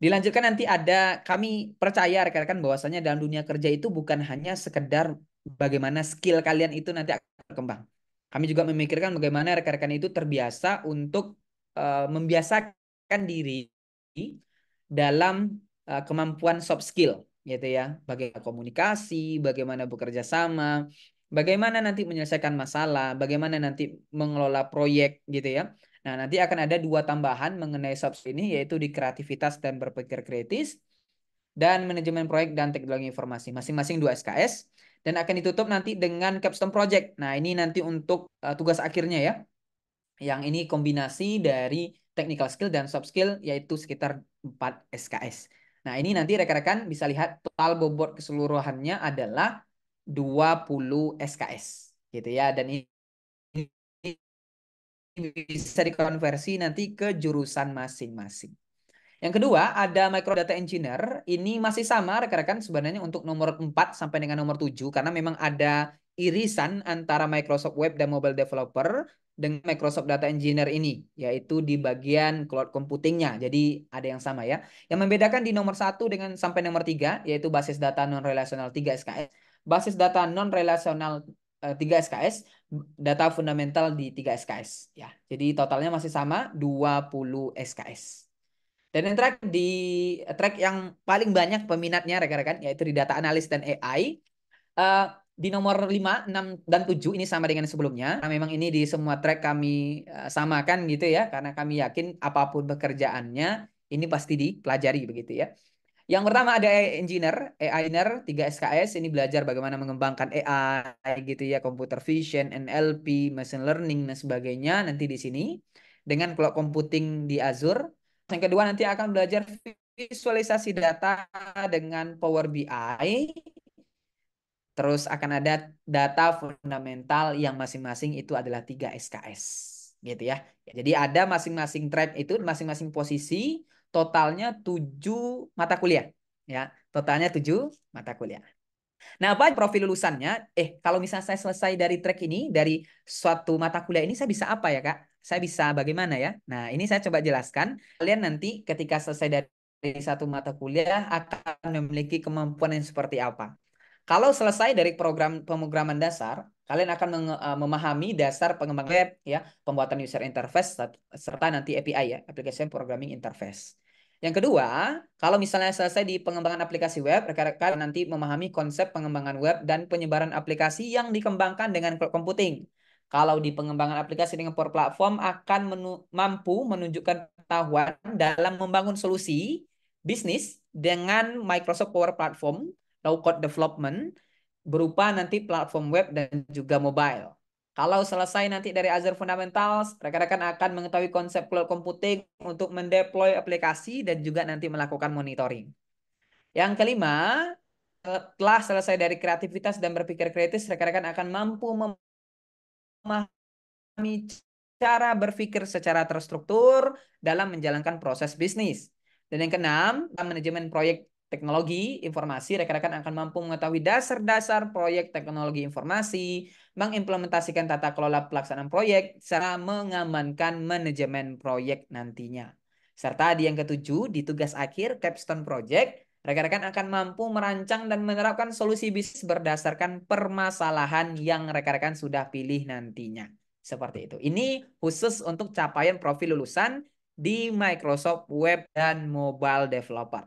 Speaker 2: Dilanjutkan nanti ada, kami percaya rekan-rekan bahwasanya dalam dunia kerja itu bukan hanya sekedar bagaimana skill kalian itu nanti akan berkembang. Kami juga memikirkan bagaimana rekan-rekan itu terbiasa untuk membiasakan diri dalam kemampuan soft skill gitu ya. Bagaimana komunikasi, bagaimana bekerja sama, bagaimana nanti menyelesaikan masalah, bagaimana nanti mengelola proyek gitu ya. Nah, nanti akan ada 2 tambahan mengenai soft skill ini, yaitu di kreativitas dan berpikir kritis, dan manajemen proyek dan teknologi informasi. Masing-masing 2 SKS, dan akan ditutup nanti dengan capstone project. Nah, ini nanti untuk tugas akhirnya ya. Yang ini kombinasi dari technical skill dan soft skill, yaitu sekitar 4 SKS. Nah, ini nanti rekan-rekan bisa lihat total bobot keseluruhannya adalah 20 SKS. Gitu ya. Dan ini bisa dikonversi nanti ke jurusan masing-masing. Yang kedua, ada Microdata Engineer. Ini masih sama rekan-rekan sebenarnya untuk nomor 4 sampai dengan nomor 7 karena memang ada irisan antara Microsoft Web dan Mobile Developer dengan Microsoft Data Engineer ini, yaitu di bagian cloud computingnya. Jadi ada yang sama ya. Yang membedakan di nomor 1 dengan sampai nomor 3 yaitu basis data non-relasional 3 SKS, basis data non-relasional 3 SKS, data fundamental di 3 SKS ya. Jadi totalnya masih sama 20 SKS. Dan yang terakhir di track yang paling banyak peminatnya rekan-rekan yaitu di data analis dan AI. Di nomor 5, 6, dan 7 ini sama dengan sebelumnya. Karena memang ini di semua track kami samakan gitu ya. Karena kami yakin apapun pekerjaannya ini pasti dipelajari begitu ya. Yang pertama ada AI Engineer 3 SKS. Ini belajar bagaimana mengembangkan AI gitu ya. Computer Vision, NLP, Machine Learning dan sebagainya nanti di sini. Dengan cloud computing di Azure. Yang kedua nanti akan belajar visualisasi data dengan Power BI. Terus akan ada data fundamental yang masing-masing itu adalah 3 SKS. Gitu ya. Jadi ada masing-masing track itu, masing-masing posisi, totalnya 7 mata kuliah. Ya, totalnya 7 mata kuliah. Nah, apa profil lulusannya? Kalau misalnya saya selesai dari track ini, dari suatu mata kuliah ini, saya bisa apa ya, Kak? Saya bisa bagaimana ya? Nah, ini saya coba jelaskan. Kalian nanti ketika selesai dari satu mata kuliah akan memiliki kemampuan yang seperti apa. Kalau selesai dari program pemrograman dasar, kalian akan memahami dasar pengembangan web, ya, pembuatan user interface, serta nanti API ya, Application Programming Interface. Yang kedua, kalau misalnya selesai di pengembangan aplikasi web, rekan-rekan nanti memahami konsep pengembangan web dan penyebaran aplikasi yang dikembangkan dengan cloud computing. Kalau di pengembangan aplikasi dengan Power Platform akan mampu menunjukkan pengetahuan dalam membangun solusi bisnis dengan Microsoft Power Platform, low code development, berupa nanti platform web dan juga mobile. Kalau selesai nanti dari Azure Fundamentals, rekan-rekan akan mengetahui konsep cloud computing untuk mendeploy aplikasi dan juga nanti melakukan monitoring. Yang kelima, setelah selesai dari kreativitas dan berpikir kritis, rekan-rekan akan mampu memahami cara berpikir secara terstruktur dalam menjalankan proses bisnis. Dan yang keenam, dalam manajemen proyek teknologi informasi, rekan-rekan akan mampu mengetahui dasar-dasar proyek teknologi informasi, mengimplementasikan tata kelola pelaksanaan proyek, serta mengamankan manajemen proyek nantinya. Serta di yang ketujuh, di tugas akhir capstone project, rekan-rekan akan mampu merancang dan menerapkan solusi bisnis berdasarkan permasalahan yang rekan-rekan sudah pilih nantinya. Seperti itu. Ini khusus untuk capaian profil lulusan di Microsoft Web dan Mobile Developer.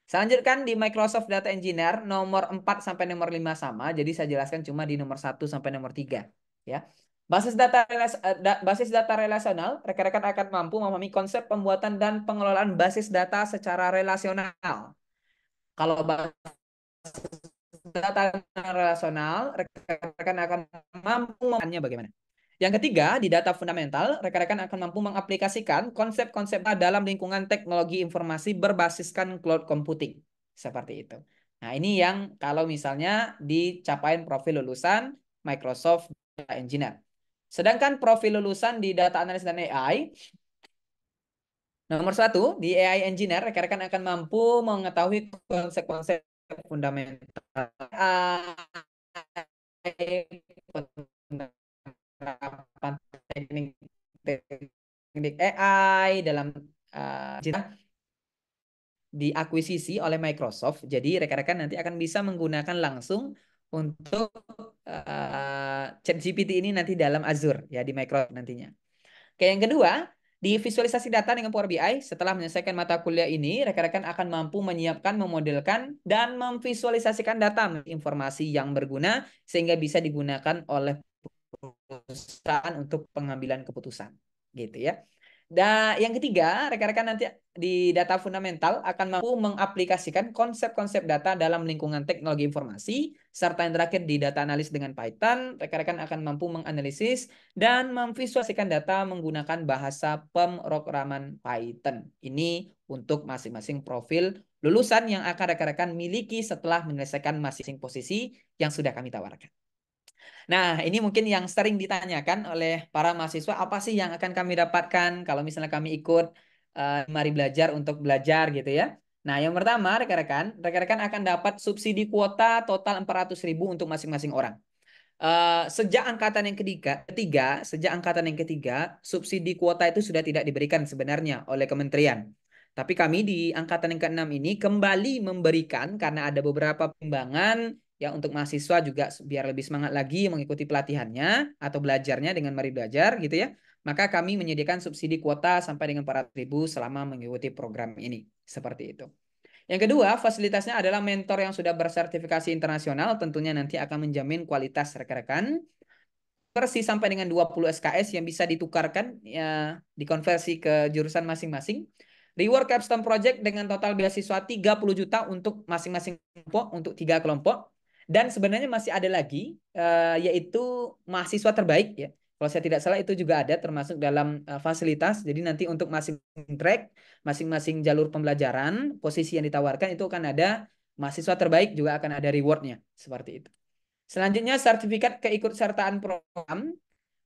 Speaker 2: Selanjutnya di Microsoft Data Engineer nomor 4 sampai nomor 5 sama. Jadi saya jelaskan cuma di nomor 1 sampai nomor 3. Ya. Basis data relasional, rekan-rekan akan mampu memahami konsep pembuatan dan pengelolaan basis data secara relasional. Kalau basis data relasional, rekan-rekan akan mampu memahaminya bagaimana. Yang ketiga, di data fundamental, rekan-rekan akan mampu mengaplikasikan konsep-konsep dalam lingkungan teknologi informasi berbasiskan cloud computing. Seperti itu. Nah, ini yang kalau misalnya dicapain profil lulusan Microsoft Data Engineer. Sedangkan profil lulusan di Data Analysis dan AI, nomor 1, di AI Engineer, rekan-rekan akan mampu mengetahui konsep-konsep fundamental AI, penerapan teknik AI dalam diakuisisi oleh Microsoft. Jadi rekan-rekan nanti akan bisa menggunakan langsung untuk ChatGPT ini nanti dalam Azure ya di Microsoft nantinya. Oke, yang kedua, di visualisasi data dengan Power BI, setelah menyelesaikan mata kuliah ini, rekan-rekan akan mampu menyiapkan, memodelkan, dan memvisualisasikan data informasi yang berguna sehingga bisa digunakan oleh perusahaan untuk pengambilan keputusan. Gitu ya. Dan yang ketiga, rekan-rekan nanti di data fundamental akan mampu mengaplikasikan konsep-konsep data dalam lingkungan teknologi informasi, serta yang terakhir di data analis dengan Python, rekan-rekan akan mampu menganalisis dan memvisualisasikan data menggunakan bahasa pemrograman Python. Ini untuk masing-masing profil lulusan yang akan rekan-rekan miliki setelah menyelesaikan masing-masing posisi yang sudah kami tawarkan. Nah, ini mungkin yang sering ditanyakan oleh para mahasiswa, apa sih yang akan kami dapatkan kalau misalnya kami ikut Mari Belajar untuk belajar gitu ya. Nah, yang pertama rekan-rekan akan dapat subsidi kuota total 400.000 untuk masing-masing orang. Sejak angkatan yang sejak angkatan yang ketiga, subsidi kuota itu sudah tidak diberikan sebenarnya oleh kementerian. Tapi kami di angkatan yang keenam ini kembali memberikan karena ada beberapa pertimbangan ya untuk mahasiswa juga biar lebih semangat lagi mengikuti pelatihannya atau belajarnya dengan Mari Belajar gitu ya. Maka kami menyediakan subsidi kuota sampai dengan 400.000 selama mengikuti program ini. Seperti itu. Yang kedua, fasilitasnya adalah mentor yang sudah bersertifikasi internasional, tentunya nanti akan menjamin kualitas rekan-rekan. Versi sampai dengan 20 SKS yang bisa ditukarkan, ya, dikonversi ke jurusan masing-masing. Reward Capstone Project dengan total beasiswa 30 juta untuk masing-masing kelompok, untuk 3 kelompok. Dan sebenarnya masih ada lagi, yaitu mahasiswa terbaik ya. Kalau saya tidak salah itu juga ada termasuk dalam fasilitas. Jadi nanti untuk masing-masing track, masing-masing jalur pembelajaran, posisi yang ditawarkan itu akan ada mahasiswa terbaik juga akan ada rewardnya seperti itu. Selanjutnya sertifikat keikutsertaan program,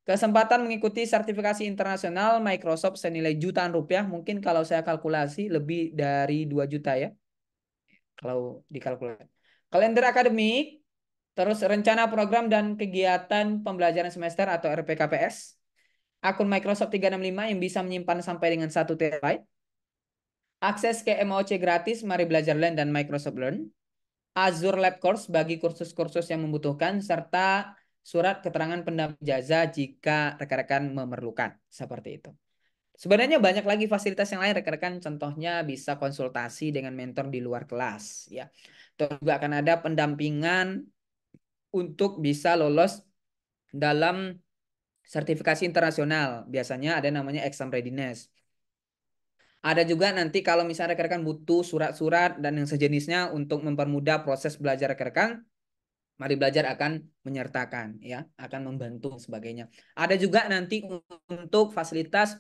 Speaker 2: kesempatan mengikuti sertifikasi internasional Microsoft senilai jutaan rupiah. Mungkin kalau saya kalkulasi lebih dari 2 juta ya. Kalau dikalkulasi. Kalender akademik, terus rencana program dan kegiatan pembelajaran semester atau RPKPS. Akun Microsoft 365 yang bisa menyimpan sampai dengan 1 TB. Akses ke MOOC gratis, Mari Belajar Learn dan Microsoft Learn. Azure Lab Course bagi kursus-kursus yang membutuhkan, serta surat keterangan pendamping jasa jika rekan-rekan memerlukan. Seperti itu. Sebenarnya banyak lagi fasilitas yang lain rekan-rekan. Contohnya bisa konsultasi dengan mentor di luar kelas, ya. Terus juga akan ada pendampingan untuk bisa lolos dalam sertifikasi internasional. Biasanya ada namanya exam readiness. Ada juga nanti kalau misalnya rekan-rekan butuh surat-surat dan yang sejenisnya untuk mempermudah proses belajar rekan-rekan, Mari Belajar akan menyertakan, ya, akan membantu sebagainya. Ada juga nanti untuk fasilitas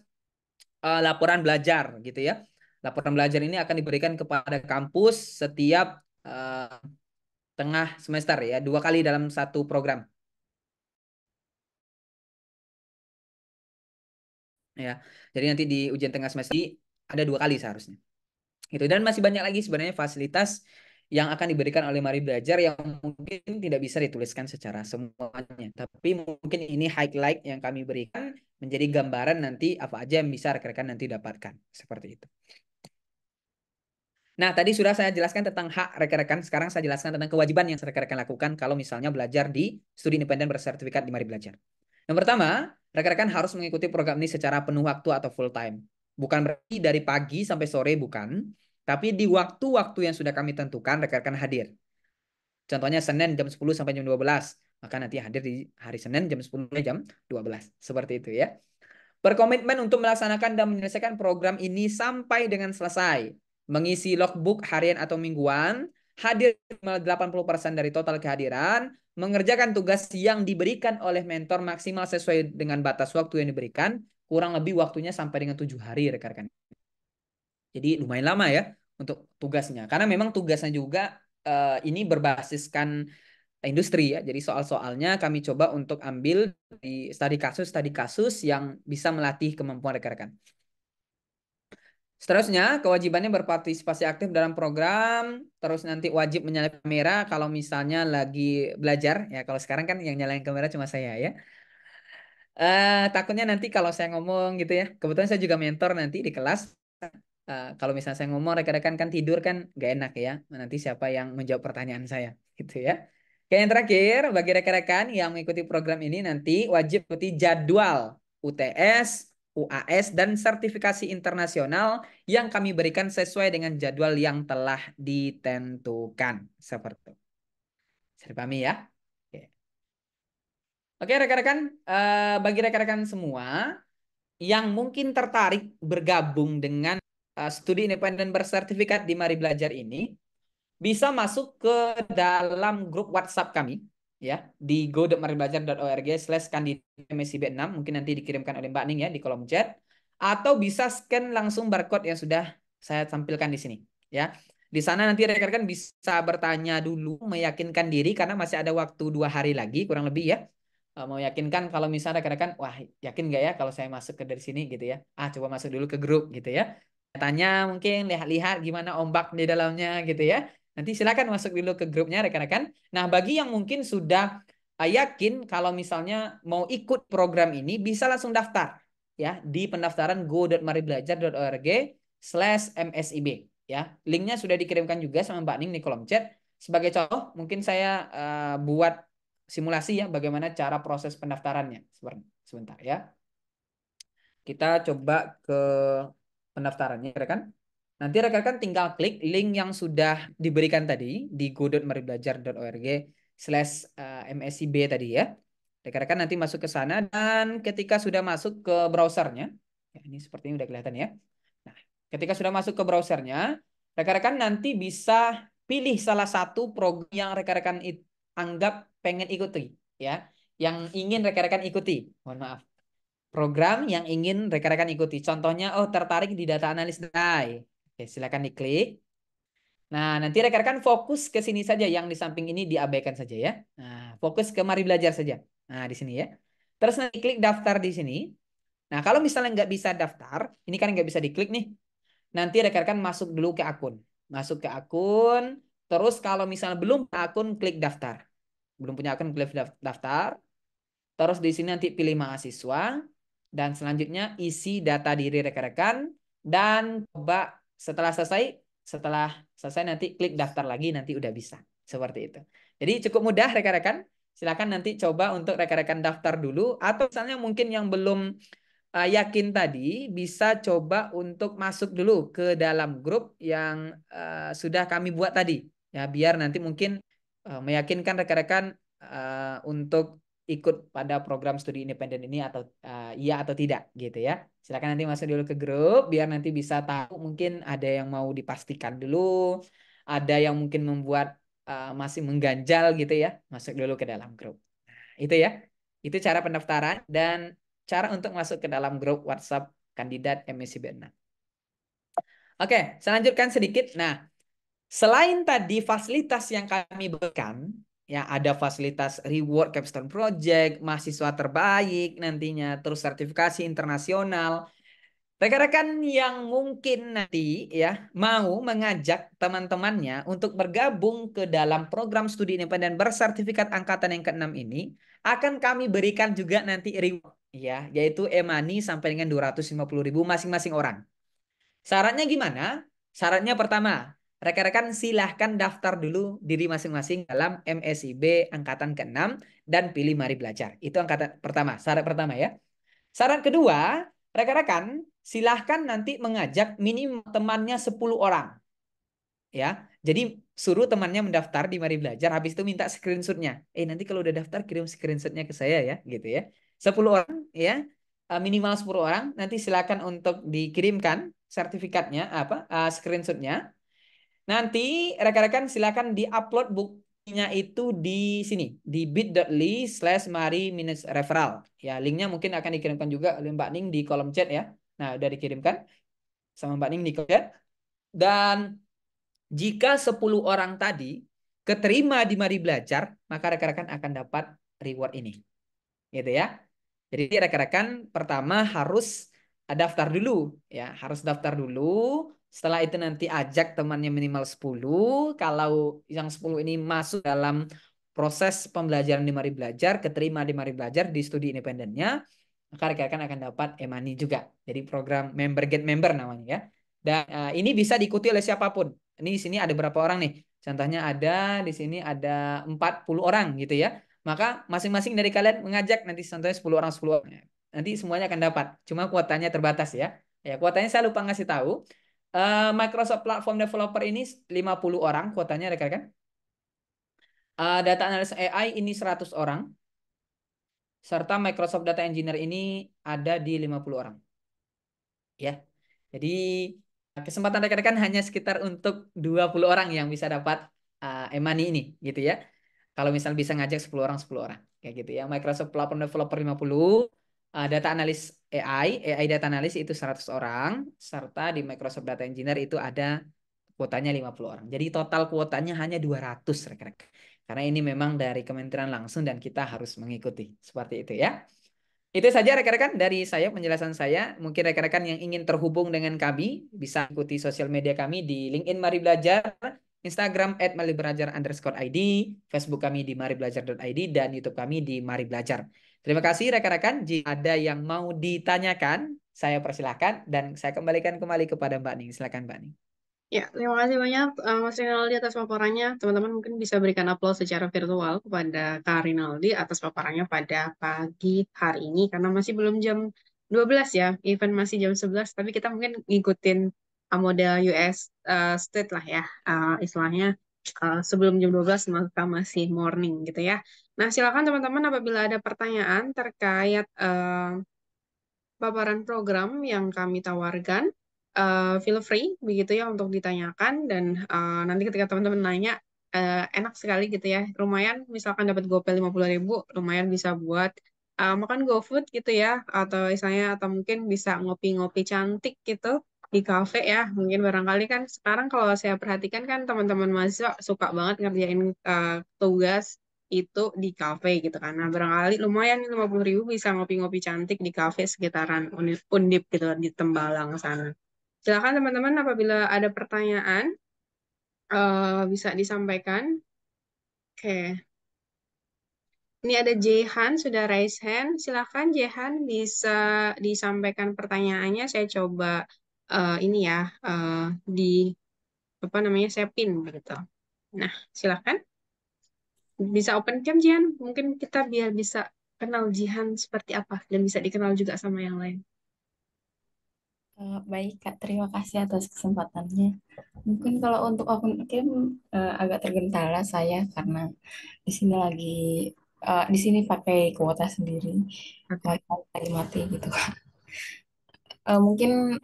Speaker 2: laporan belajar gitu ya. Laporan belajar ini akan diberikan kepada kampus setiap tengah semester ya, 2 kali dalam satu program ya. Jadi nanti di ujian tengah semester ada 2 kali seharusnya. Gitu. Dan masih banyak lagi sebenarnya fasilitas yang akan diberikan oleh Mari Belajar yang mungkin tidak bisa dituliskan secara semuanya. Tapi mungkin ini highlight yang kami berikan menjadi gambaran nanti apa aja yang bisa rekan-rekan nanti dapatkan. Seperti itu. Nah, tadi sudah saya jelaskan tentang hak rekan-rekan. Sekarang saya jelaskan tentang kewajiban yang rekan-rekan lakukan kalau misalnya belajar di studi independen bersertifikat di Mari Belajar. Yang pertama, rekan-rekan harus mengikuti program ini secara penuh waktu atau full time. Bukan berarti dari pagi sampai sore, bukan. Tapi di waktu-waktu yang sudah kami tentukan, rekan-rekan hadir. Contohnya Senin jam 10 sampai jam 12. Maka nanti hadir di hari Senin jam 10 sampai jam 12. Seperti itu ya. Berkomitmen untuk melaksanakan dan menyelesaikan program ini sampai dengan selesai. Mengisi logbook harian atau mingguan, hadir 80% dari total kehadiran, mengerjakan tugas yang diberikan oleh mentor maksimal sesuai dengan batas waktu yang diberikan, kurang lebih waktunya sampai dengan 7 hari rekan-rekan. Jadi lumayan lama ya untuk tugasnya. Karena memang tugasnya juga ini berbasiskan industri ya. Jadi soal-soalnya kami coba untuk ambil di studi kasus yang bisa melatih kemampuan rekan-rekan. Seterusnya, kewajibannya berpartisipasi aktif dalam program, terus nanti wajib menyalakan kamera kalau misalnya lagi belajar. Ya, kalau sekarang kan yang nyalain kamera cuma saya ya. Takutnya nanti kalau saya ngomong gitu ya, kebetulan saya juga mentor nanti di kelas. Kalau misalnya saya ngomong rekan-rekan kan tidur kan gak enak ya. Nanti siapa yang menjawab pertanyaan saya gitu ya. Oke, yang terakhir bagi rekan-rekan yang mengikuti program ini nanti wajib ikuti jadwal UTS, UAS dan sertifikasi internasional yang kami berikan sesuai dengan jadwal yang telah ditentukan. Seperti itu. Bisa dipahami ya? Oke, Oke rekan-rekan, bagi rekan-rekan semua yang mungkin tertarik bergabung dengan studi independen bersertifikat di Mari Belajar ini, bisa masuk ke dalam grup WhatsApp kami ya di go.maribelajar.org/kandidat-MSIB6, mungkin nanti dikirimkan oleh Mbak Ning ya di kolom chat, atau bisa scan langsung barcode yang sudah saya tampilkan di sini ya. Di sana nanti rekan-rekan bisa bertanya dulu, meyakinkan diri karena masih ada waktu 2 hari lagi kurang lebih ya. Mau yakinkan kalau misalnya rekan-rekan, wah yakin nggak ya kalau saya masuk ke dari sini gitu ya. Coba masuk dulu ke grup gitu ya. Tanya mungkin lihat-lihat gimana ombak di dalamnya gitu ya. Nanti silakan masuk dulu ke grupnya rekan-rekan. Nah, bagi yang mungkin sudah yakin kalau misalnya mau ikut program ini bisa langsung daftar ya di pendaftaran go.maribelajar.org/msib ya. Linknya sudah dikirimkan juga sama Mbak Ning di kolom chat. Sebagai contoh, mungkin saya buat simulasi ya bagaimana cara proses pendaftarannya. Sebentar ya. Kita coba ke pendaftarannya rekan. Nanti rekan-rekan tinggal klik link yang sudah diberikan tadi di go.maribelajar.org/msib tadi ya. Rekan-rekan nanti masuk ke sana dan ketika sudah masuk ke browsernya, ya ini sepertinya udah kelihatan ya. Nah, ketika sudah masuk ke browsernya, rekan-rekan nanti bisa pilih salah satu program yang rekan-rekan anggap pengen ikuti ya, yang ingin rekan-rekan ikuti. Mohon maaf, program yang ingin rekan-rekan ikuti. Contohnya, oh tertarik di data analis DAI. Oke, silakan diklik. Nah, nanti rekan-rekan fokus ke sini saja, yang di samping ini diabaikan saja ya. Nah, fokus ke Mari Belajar saja. Nah, di sini ya. Terus nanti klik daftar di sini. Nah, kalau misalnya nggak bisa daftar, ini kan nggak bisa diklik nih. Nanti rekan-rekan masuk dulu ke akun. Masuk ke akun. Terus kalau misalnya belum punya akun, klik daftar. Belum punya akun, klik daftar. Terus di sini nanti pilih mahasiswa dan selanjutnya isi data diri rekan-rekan dan coba setelah selesai nanti klik daftar lagi, nanti udah bisa. Seperti itu. Jadi cukup mudah rekan-rekan. Silakan nanti coba untuk rekan-rekan daftar dulu, atau misalnya mungkin yang belum yakin tadi bisa coba untuk masuk dulu ke dalam grup yang sudah kami buat tadi. Ya, biar nanti mungkin meyakinkan rekan-rekan untuk ikut pada program studi independen ini atau iya atau tidak gitu ya. Silakan nanti masuk dulu ke grup biar nanti bisa tahu mungkin ada yang mau dipastikan dulu, ada yang mungkin membuat masih mengganjal gitu ya, masuk dulu ke dalam grup. Itu ya. Itu cara pendaftaran dan cara untuk masuk ke dalam grup WhatsApp kandidat MSc B6. Oke, saya lanjutkan sedikit. Nah, selain tadi fasilitas yang kami berikan, ya ada fasilitas reward capstone project, mahasiswa terbaik nantinya, terus sertifikasi internasional. Rekan-rekan yang mungkin nanti ya mau mengajak teman-temannya untuk bergabung ke dalam program studi independen bersertifikat angkatan yang ke-6 ini, akan kami berikan juga nanti reward ya, yaitu e-money sampai dengan 250.000 masing-masing orang. Syaratnya gimana? Syaratnya pertama, rekan-rekan silahkan daftar dulu diri masing-masing dalam MSIB angkatan ke-6 dan pilih Mari Belajar. Itu angkatan pertama, syarat pertama ya. Syarat kedua, rekan-rekan silahkan nanti mengajak minimal temannya 10 orang. Ya, jadi suruh temannya mendaftar di Mari Belajar, habis itu minta screenshotnya. Nanti kalau udah daftar kirim screenshotnya ke saya ya, gitu ya. 10 orang ya, minimal 10 orang. Nanti silakan untuk dikirimkan sertifikatnya, screenshotnya. Nanti rekan-rekan silakan diupload buktinya itu di sini, di bit.ly/mari-referral. Ya, linknya mungkin akan dikirimkan juga oleh Mbak Ning di kolom chat ya. Nah, udah dikirimkan sama Mbak Ning di kolom chat. Dan jika 10 orang tadi keterima di Mari Belajar, maka rekan-rekan akan dapat reward ini. Gitu ya. Jadi rekan-rekan pertama harus daftar dulu ya, harus daftar dulu. Setelah itu nanti ajak temannya minimal 10. Kalau yang 10 ini masuk dalam proses pembelajaran di Mari Belajar, keterima di Mari Belajar di studi independennya, maka rekan-rekan akan dapat e-money juga. Jadi program member get member namanya ya. Dan ini bisa diikuti oleh siapapun. Ini di sini ada berapa orang nih? Contohnya ada di sini ada 40 orang gitu ya. Maka masing-masing dari kalian mengajak nanti contohnya 10 orang 10 orang. Nanti semuanya akan dapat. Cuma kuotanya terbatas ya. Ya, kuotanya saya lupa ngasih tahu. Microsoft Platform Developer ini 50 orang kuotanya rekan-rekan. Data Analyst AI ini 100 orang. Serta Microsoft Data Engineer ini ada di 50 orang. Ya. Jadi kesempatan rekan-rekan hanya sekitar untuk 20 orang yang bisa dapat e-money ini gitu ya. Kalau misal bisa ngajak 10 orang 10 orang kayak gitu ya. Microsoft Platform Developer 50, Data Analyst AI Data Analyst itu 100 orang, serta di Microsoft Data Engineer itu ada kuotanya 50 orang. Jadi total kuotanya hanya 200 rekan-rekan. Karena ini memang dari kementerian langsung dan kita harus mengikuti. Seperti itu ya. Itu saja rekan-rekan dari saya, penjelasan saya. Mungkin rekan-rekan yang ingin terhubung dengan kami bisa ikuti sosial media kami di LinkedIn Mari Belajar, Instagram @maribelajar_id, Facebook kami di maribelajar.id, dan YouTube kami di Mari Belajar. Terima kasih rekan-rekan. Jika ada yang mau ditanyakan, saya persilahkan dan saya kembalikan kembali kepada Mbak Ning. Silakan Mbak Ning.
Speaker 1: Ya, terima kasih banyak Mas Rinaldi atas paparannya. Teman-teman mungkin bisa berikan aplaus secara virtual kepada Kak Rinaldi atas paparannya pada pagi hari ini karena masih belum jam 12 ya, event masih jam 11, tapi kita mungkin ngikutin model US state lah ya, istilahnya sebelum jam 12 maka masih morning gitu ya. Nah, silakan teman-teman apabila ada pertanyaan terkait paparan program yang kami tawarkan, feel free begitu ya untuk ditanyakan dan nanti ketika teman-teman nanya enak sekali gitu ya. Lumayan misalkan dapat GoPay 50.000, lumayan bisa buat makan GoFood gitu ya atau misalnya atau mungkin bisa ngopi-ngopi cantik gitu di kafe ya. Mungkin barangkali kan sekarang kalau saya perhatikan kan teman-teman mahasiswa suka banget ngerjain tugas itu di kafe gitu kan. Nah, barangkali lumayan 50.000 bisa ngopi-ngopi cantik di kafe sekitaran Undip gitu di Tembalang sana. Silakan teman-teman apabila ada pertanyaan bisa disampaikan. Oke, ini ada Jehan sudah raise hand. Silakan Jehan bisa disampaikan pertanyaannya. Saya coba ini ya di apa namanya saya pin begitu. Nah, silakan. Bisa open cam Jihan, mungkin kita biar bisa kenal Jihan seperti apa dan bisa dikenal juga sama yang lain.
Speaker 3: Baik Kak, terima kasih atas kesempatannya. Mungkin kalau untuk akun game agak tergentala saya karena di sini lagi di sini pakai kuota sendiri,
Speaker 1: Oke.
Speaker 3: wifi lagi mati gitu. Mungkin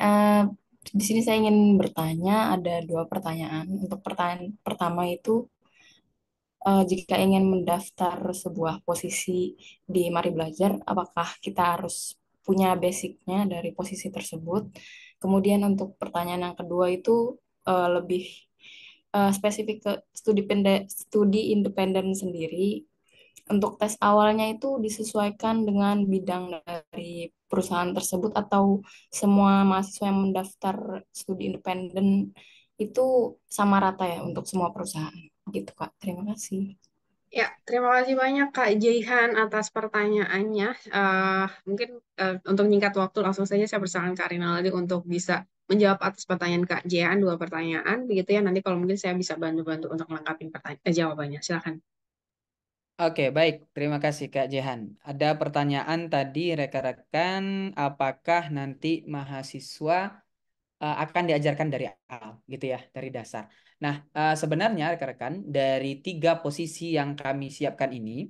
Speaker 3: di sini saya ingin bertanya, ada dua pertanyaan. Untuk pertanyaan pertama itu, jika ingin mendaftar sebuah posisi di Mari Belajar, apakah kita harus punya basicnya dari posisi tersebut? Kemudian untuk pertanyaan yang kedua itu lebih spesifik ke studi independen sendiri. Untuk tes awalnya itu disesuaikan dengan bidang dari perusahaan tersebut atau semua mahasiswa yang mendaftar studi independen itu sama rata ya untuk semua perusahaan. Gitu Kak. Terima kasih.
Speaker 1: Ya, terima kasih banyak Kak Jaihan atas pertanyaannya. Mungkin untuk menyingkat waktu langsung saja saya persilakan Kak Rinaldi untuk bisa menjawab atas pertanyaan Kak Jaihan, dua pertanyaan, begitu ya. Nanti kalau mungkin saya bisa bantu-bantu untuk melengkapi jawabannya. Silakan.
Speaker 2: Oke, baik. Terima kasih Kak Jehan. Ada pertanyaan tadi rekan-rekan, apakah nanti mahasiswa akan diajarkan dari awal, gitu ya, dari dasar. Nah, sebenarnya rekan-rekan, dari 3 posisi yang kami siapkan ini,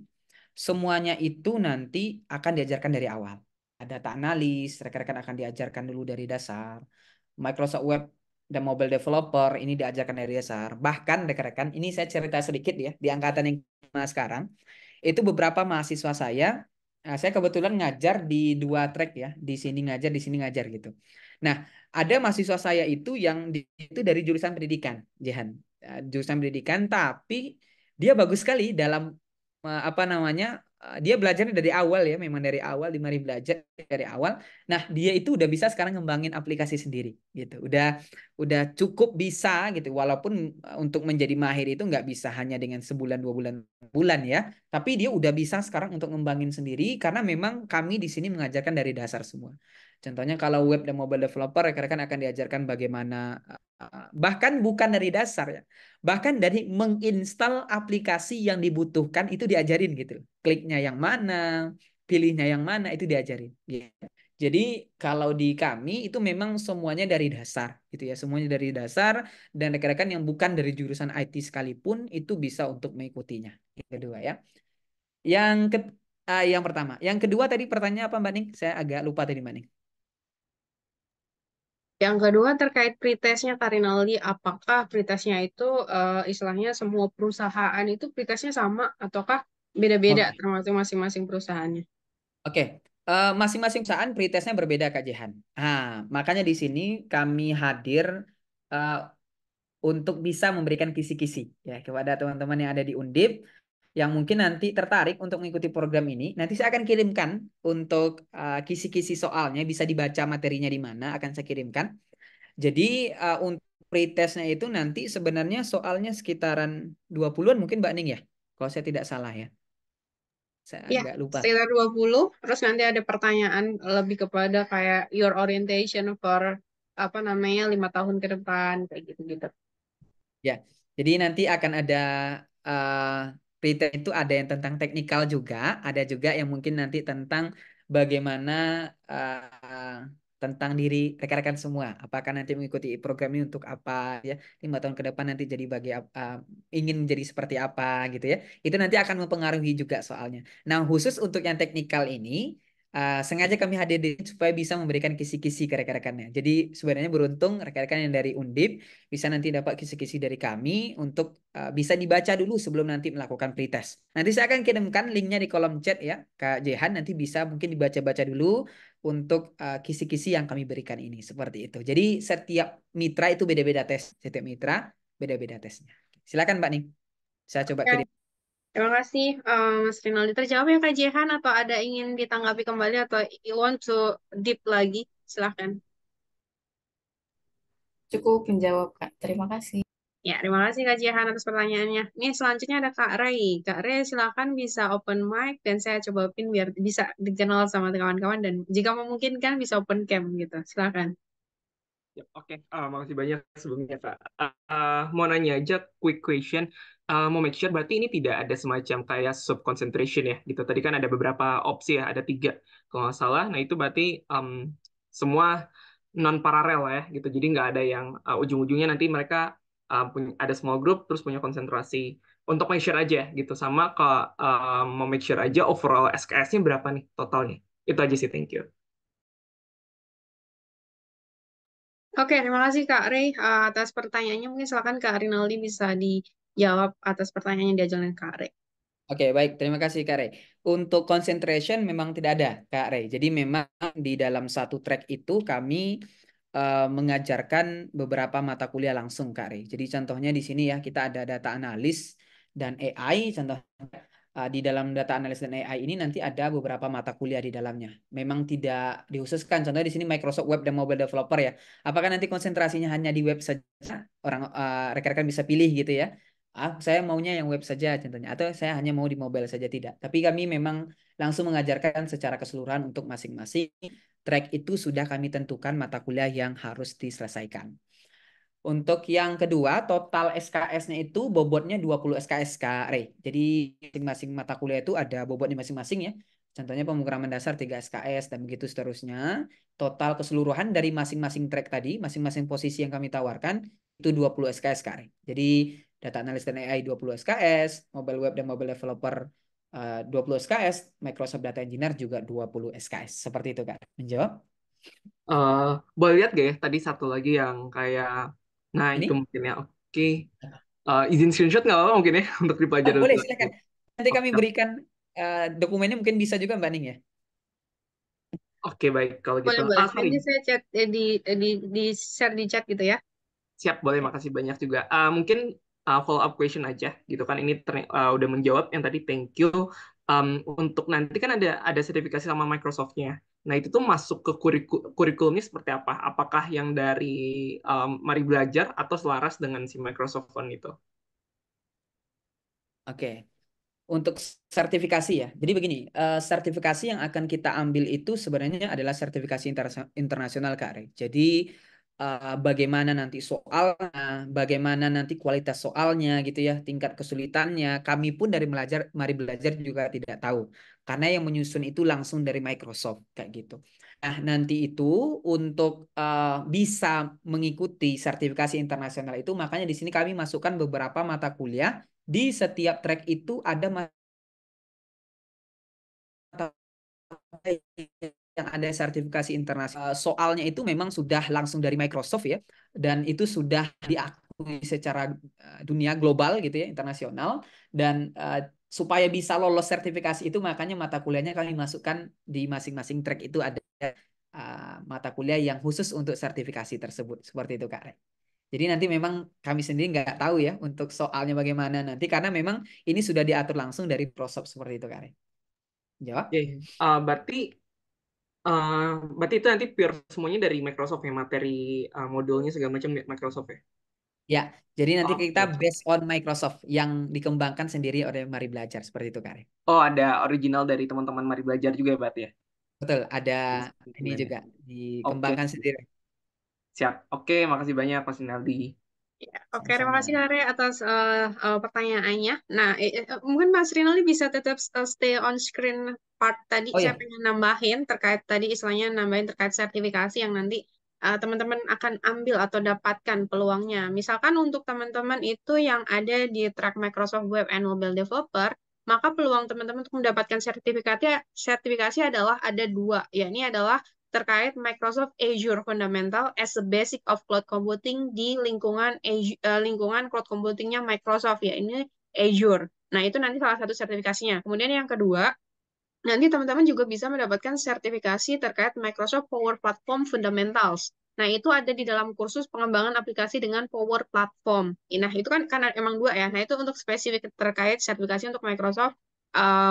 Speaker 2: semuanya itu nanti akan diajarkan dari awal. Ada data analis, rekan-rekan akan diajarkan dulu dari dasar. Microsoft Web dan mobile developer ini diajarkan dari dasar. Bahkan rekan-rekan, ini saya cerita sedikit ya, di angkatan yang sekarang itu beberapa mahasiswa saya kebetulan ngajar di 2 track ya, di sini ngajar, di sini ngajar gitu. Nah, ada mahasiswa saya itu yang itu dari jurusan pendidikan, Jehan. Jurusan pendidikan, tapi dia bagus sekali dalam apa namanya, dia belajarnya dari awal ya, memang dari awal, di Mari Belajar dari awal. Nah, dia itu udah bisa sekarang ngembangin aplikasi sendiri gitu. Udah cukup bisa gitu. Walaupun untuk menjadi mahir itu nggak bisa hanya dengan sebulan 2 bulan ya, tapi dia udah bisa sekarang untuk ngembangin sendiri karena memang kami di sini mengajarkan dari dasar semua. Contohnya kalau web dan mobile developer rekan-rekan akan diajarkan bagaimana bahkan bukan dari dasar ya. Bahkan dari menginstal aplikasi yang dibutuhkan itu diajarin gitu. Kliknya yang mana, pilihnya yang mana itu diajarin. Gitu. Jadi kalau di kami itu memang semuanya dari dasar gitu ya, semuanya dari dasar dan rekan-rekan yang bukan dari jurusan IT sekalipun itu bisa untuk mengikutinya. Yang kedua ya. Yang ke yang pertama, yang kedua tadi pertanyaan apa Mbak Ning? Saya agak lupa tadi Mbak Ning.
Speaker 1: Yang kedua terkait pretestnya Kak Rinaldi, apakah pretestnya itu istilahnya semua perusahaan itu pretestnya sama ataukah beda-beda
Speaker 2: Oke.
Speaker 1: termasuk masing-masing perusahaannya?
Speaker 2: Oke. Masing-masing perusahaan pretestnya berbeda Kak Jehan. Makanya di sini kami hadir eh, untuk bisa memberikan kisi-kisi ya kepada teman-teman yang ada di Undip yang mungkin nanti tertarik untuk mengikuti program ini. Nanti saya akan kirimkan untuk kisi-kisi soalnya bisa dibaca materinya di mana akan saya kirimkan. Jadi untuk pretestnya itu nanti sebenarnya soalnya sekitaran 20-an mungkin Mbak Ning ya. Kalau saya tidak salah ya. Saya
Speaker 1: Ya,
Speaker 2: agak lupa.
Speaker 1: sekitar 20. Terus nanti ada pertanyaan lebih kepada kayak your orientation for apa namanya 5 tahun ke depan kayak gitu-gitu.
Speaker 2: Ya, jadi nanti akan ada uh, retail itu ada yang tentang teknikal juga, ada juga yang mungkin nanti tentang bagaimana tentang diri rekan-rekan semua. Apakah nanti mengikuti program ini untuk apa ya? 5 tahun ke depan nanti jadi ingin menjadi seperti apa gitu ya? Itu nanti akan mempengaruhi juga soalnya. Nah, khusus untuk yang teknikal ini. Sengaja kami hadir di sini supaya bisa memberikan kisi-kisi ke rekan-rekannya. Jadi sebenarnya beruntung rekan-rekan yang dari Undip bisa nanti dapat kisi-kisi dari kami untuk bisa dibaca dulu sebelum nanti melakukan pretest. Nanti saya akan kirimkan linknya di kolom chat ya, Kak Jehan. Nanti bisa mungkin dibaca-baca dulu untuk kisi-kisi yang kami berikan ini. Seperti itu. Jadi setiap mitra itu beda-beda tes. Setiap mitra beda-beda tesnya. Silakan Mbak Ning. Saya coba
Speaker 1: Oke,
Speaker 2: kirim.
Speaker 1: terima kasih Mas Rinaldi. Terjawab ya Kak Jehan atau ada ingin ditanggapi kembali atau you want to deep lagi? Silahkan.
Speaker 3: Cukup menjawab Kak. Terima kasih.
Speaker 1: Ya, terima kasih Kak Jehan atas pertanyaannya. Nih, selanjutnya ada Kak Ray. Kak Ray, silakan bisa open mic dan saya coba pin biar bisa dikenal sama kawan-kawan dan jika memungkinkan bisa open cam gitu. Silakan.
Speaker 4: Ya, oke. Makasih banyak sebelumnya, Kak. Mau nanya aja quick question. Mau make sure berarti ini tidak ada semacam kayak sub concentration ya, gitu. Tadi kan ada beberapa opsi ya, ada 3 kalau nggak salah. Nah itu berarti semua non paralel ya gitu. Jadi nggak ada yang ujung-ujungnya nanti mereka punya ada small group terus punya konsentrasi. Untuk make sure aja gitu, sama ke mau make sure aja overall SKS-nya berapa nih totalnya. Itu aja sih, thank you.
Speaker 1: Oke, terima kasih Kak Rey atas pertanyaannya. Mungkin silakan Kak Rinaldi bisa dijawab atas pertanyaan yang diajukan Kak Rey.
Speaker 2: Oke, baik. Terima kasih, Kak Rey. Untuk concentration memang tidak ada, Kak Rey. Jadi memang di dalam satu track itu kami mengajarkan beberapa mata kuliah langsung, Kak Rey. Jadi contohnya di sini ya, kita ada data analis dan AI. Contoh di dalam data analis dan AI ini nanti ada beberapa mata kuliah di dalamnya. Memang tidak dikhususkan. Contohnya di sini Microsoft Web dan Mobile Developer ya. Apakah nanti konsentrasinya hanya di web saja? Orang rekan-rekan bisa pilih gitu ya. Saya maunya yang web saja contohnya, atau saya hanya mau di mobile saja, tidak. Tapi kami memang langsung mengajarkan secara keseluruhan untuk masing-masing track itu sudah kami tentukan mata kuliah yang harus diselesaikan. Untuk yang kedua, total SKS-nya itu bobotnya 20 SKS, Kak Rey. Jadi masing-masing mata kuliah itu ada bobotnya masing-masing ya. Contohnya pemrograman dasar 3 SKS dan begitu seterusnya. Total keseluruhan dari masing-masing track tadi, masing-masing posisi yang kami tawarkan itu 20 SKS, Kak Rey. Jadi data analis dan AI 20 SKS, mobile web dan mobile developer 20 SKS, Microsoft Data Engineer juga 20 SKS. Seperti itu, Kak. Menjawab?
Speaker 4: Boleh lihat gak ya tadi satu lagi yang kayak, nah itu
Speaker 2: Ini?
Speaker 4: mungkin ya, oke. Izin screenshot nggak apa-apa mungkin ya untuk dipelajari
Speaker 2: Boleh,
Speaker 4: lebih
Speaker 2: silakan.
Speaker 4: lanjut.
Speaker 2: Nanti kami
Speaker 4: Oke,
Speaker 2: berikan dokumennya, mungkin bisa juga Mbak Ning ya.
Speaker 4: oke, baik kalau gitu.
Speaker 1: Boleh, boleh.
Speaker 4: Sorry,
Speaker 1: Nanti saya chat di share di chat gitu ya.
Speaker 4: siap, boleh, makasih banyak juga. Mungkin follow up question aja gitu kan. Ini udah menjawab yang tadi, thank you. Untuk nanti kan ada sertifikasi sama Microsoft-nya. Nah, itu tuh masuk ke kurikulumnya seperti apa? Apakah yang dari Mari Belajar atau selaras dengan si Microsoft One itu?
Speaker 2: Oke. Untuk sertifikasi ya. Jadi begini, sertifikasi yang akan kita ambil itu sebenarnya adalah sertifikasi internasional, Kak Rey. Jadi bagaimana nanti soalnya, bagaimana nanti kualitas soalnya gitu ya, tingkat kesulitannya, kami pun dari Mari Belajar juga tidak tahu. Karena yang menyusun itu langsung dari Microsoft kayak gitu. Nah, nanti itu untuk bisa mengikuti sertifikasi internasional itu, makanya di sini kami masukkan beberapa mata kuliah. Di setiap track itu ada mata yang ada sertifikasi internasional. Soalnya itu memang sudah langsung dari Microsoft ya, dan itu sudah diakui secara dunia global gitu ya, internasional. Dan supaya bisa lolos sertifikasi itu, makanya mata kuliahnya kami masukkan di masing-masing track itu ada mata kuliah yang khusus untuk sertifikasi tersebut. Seperti itu, Kak Rey. Jadi nanti memang kami sendiri nggak tahu ya untuk soalnya bagaimana nanti, karena memang ini sudah diatur langsung dari Microsoft seperti itu, Kak Rey. Jawab?
Speaker 4: Oke, berarti berarti itu nanti pure semuanya dari Microsoft ya, materi modulnya segala macam Microsoft ya.
Speaker 2: Ya, jadi nanti kita
Speaker 4: Oke.
Speaker 2: based on Microsoft yang dikembangkan sendiri oleh Mari Belajar seperti itu, Kak Rey.
Speaker 4: Oh, ada original dari teman-teman Mari Belajar juga ya, berarti ya.
Speaker 2: Betul, ada ini
Speaker 4: Dokumennya.
Speaker 2: juga
Speaker 4: Oke,
Speaker 2: dikembangkan sendiri.
Speaker 4: siap. Oke, makasih banyak Mas Inaldi.
Speaker 1: Ya, oke, terima
Speaker 2: Sama-sama.
Speaker 1: kasih Kak Re atas pertanyaannya. Nah, mungkin Mas Rinaldi bisa tetap stay on screen part tadi.
Speaker 2: Oh
Speaker 1: Saya
Speaker 2: ya,
Speaker 1: pengen nambahin terkait tadi, istilahnya nambahin terkait sertifikasi yang nanti teman-teman akan ambil atau dapatkan peluangnya. Misalkan untuk teman-teman itu yang ada di track Microsoft Web and Mobile Developer, maka peluang teman-teman untuk mendapatkan sertifikasi adalah ada dua. Ya, ini adalah terkait Microsoft Azure Fundamental as a Basic of Cloud Computing di lingkungan cloud computingnya Microsoft ya. Ini Azure. Nah, itu nanti salah satu sertifikasinya. Kemudian yang kedua, nanti teman-teman juga bisa mendapatkan sertifikasi terkait Microsoft Power Platform Fundamentals. Nah, itu ada di dalam kursus pengembangan aplikasi dengan Power Platform. Nah, itu kan karena emang dua ya. Nah, itu untuk spesifik terkait sertifikasi untuk Microsoft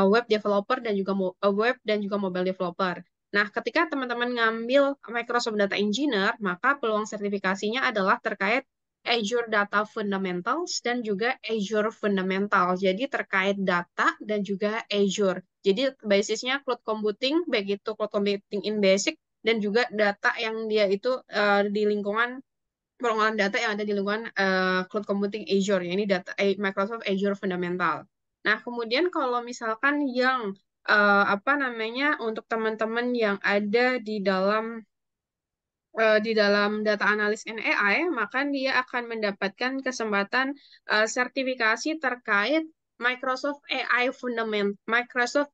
Speaker 1: Web Developer dan juga Web dan juga Mobile Developer. Nah, ketika teman-teman ngambil Microsoft Data Engineer, maka peluang sertifikasinya adalah terkait Azure Data Fundamentals dan juga Azure Fundamentals. Jadi terkait data dan juga Azure. Jadi basisnya cloud computing, baik itu cloud computing in basic dan juga data yang dia itu di lingkungan pengolahan data yang ada di lingkungan cloud computing Azure, ya ini data Microsoft Azure Fundamental. Nah, kemudian kalau misalkan yang apa namanya untuk teman-teman yang ada di dalam di dalam data analis and AI, maka dia akan mendapatkan kesempatan sertifikasi terkait Microsoft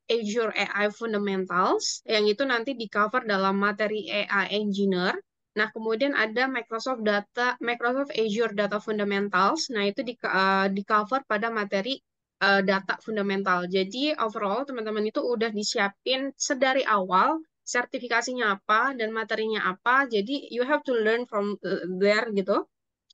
Speaker 1: Azure AI Fundamentals, yang itu nanti di cover dalam materi AI Engineer. Nah, kemudian ada Microsoft Azure Data Fundamentals. Nah, itu di cover pada materi data fundamental. Jadi overall teman-teman itu udah disiapin sedari awal sertifikasinya apa dan materinya apa. Jadi you have to learn from there gitu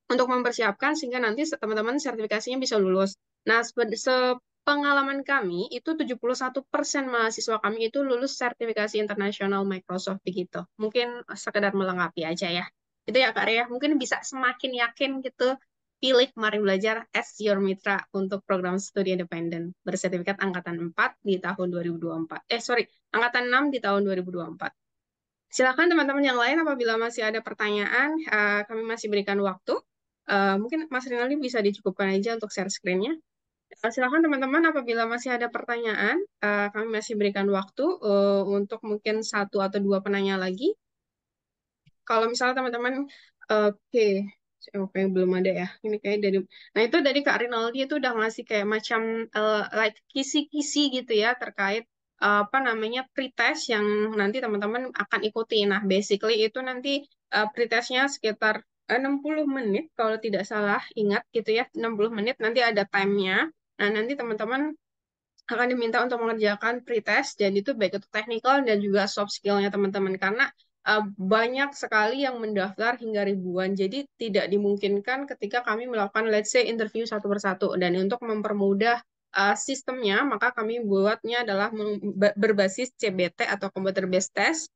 Speaker 1: untuk mempersiapkan sehingga nanti teman-teman sertifikasinya bisa lulus. Nah, sepengalaman kami itu 71% mahasiswa kami itu lulus sertifikasi internasional Microsoft begitu. Mungkin sekedar melengkapi aja ya. Itu ya Kak Ria, mungkin bisa semakin yakin gitu pilih Mari Belajar as your mitra untuk program studi independen bersertifikat angkatan 4 di tahun 2024. Angkatan 6 di tahun 2024. Silakan teman-teman yang lain apabila masih ada pertanyaan, kami masih berikan waktu. Mungkin Mas Rinaldi bisa dicukupkan aja untuk share screen-nya. Silakan teman-teman apabila masih ada pertanyaan, kami masih berikan waktu untuk mungkin satu atau dua penanya lagi. Kalau misalnya teman-teman, oke, oke belum ada ya. Ini kayak dari, nah itu dari Kak Rinaldi itu udah ngasih kayak macam like kisi-kisi gitu ya terkait apa namanya pretest yang nanti teman-teman akan ikuti. Nah, basically itu nanti pretestnya sekitar 60 menit kalau tidak salah ingat gitu ya, 60 menit nanti ada time-nya. Nah, nanti teman-teman akan diminta untuk mengerjakan pretest dan itu baik itu technical dan juga soft skill-nya teman-teman karena banyak sekali yang mendaftar hingga ribuan. Jadi tidak dimungkinkan ketika kami melakukan let's say interview satu persatu dan untuk mempermudah sistemnya maka kami buatnya adalah berbasis CBT atau computer based test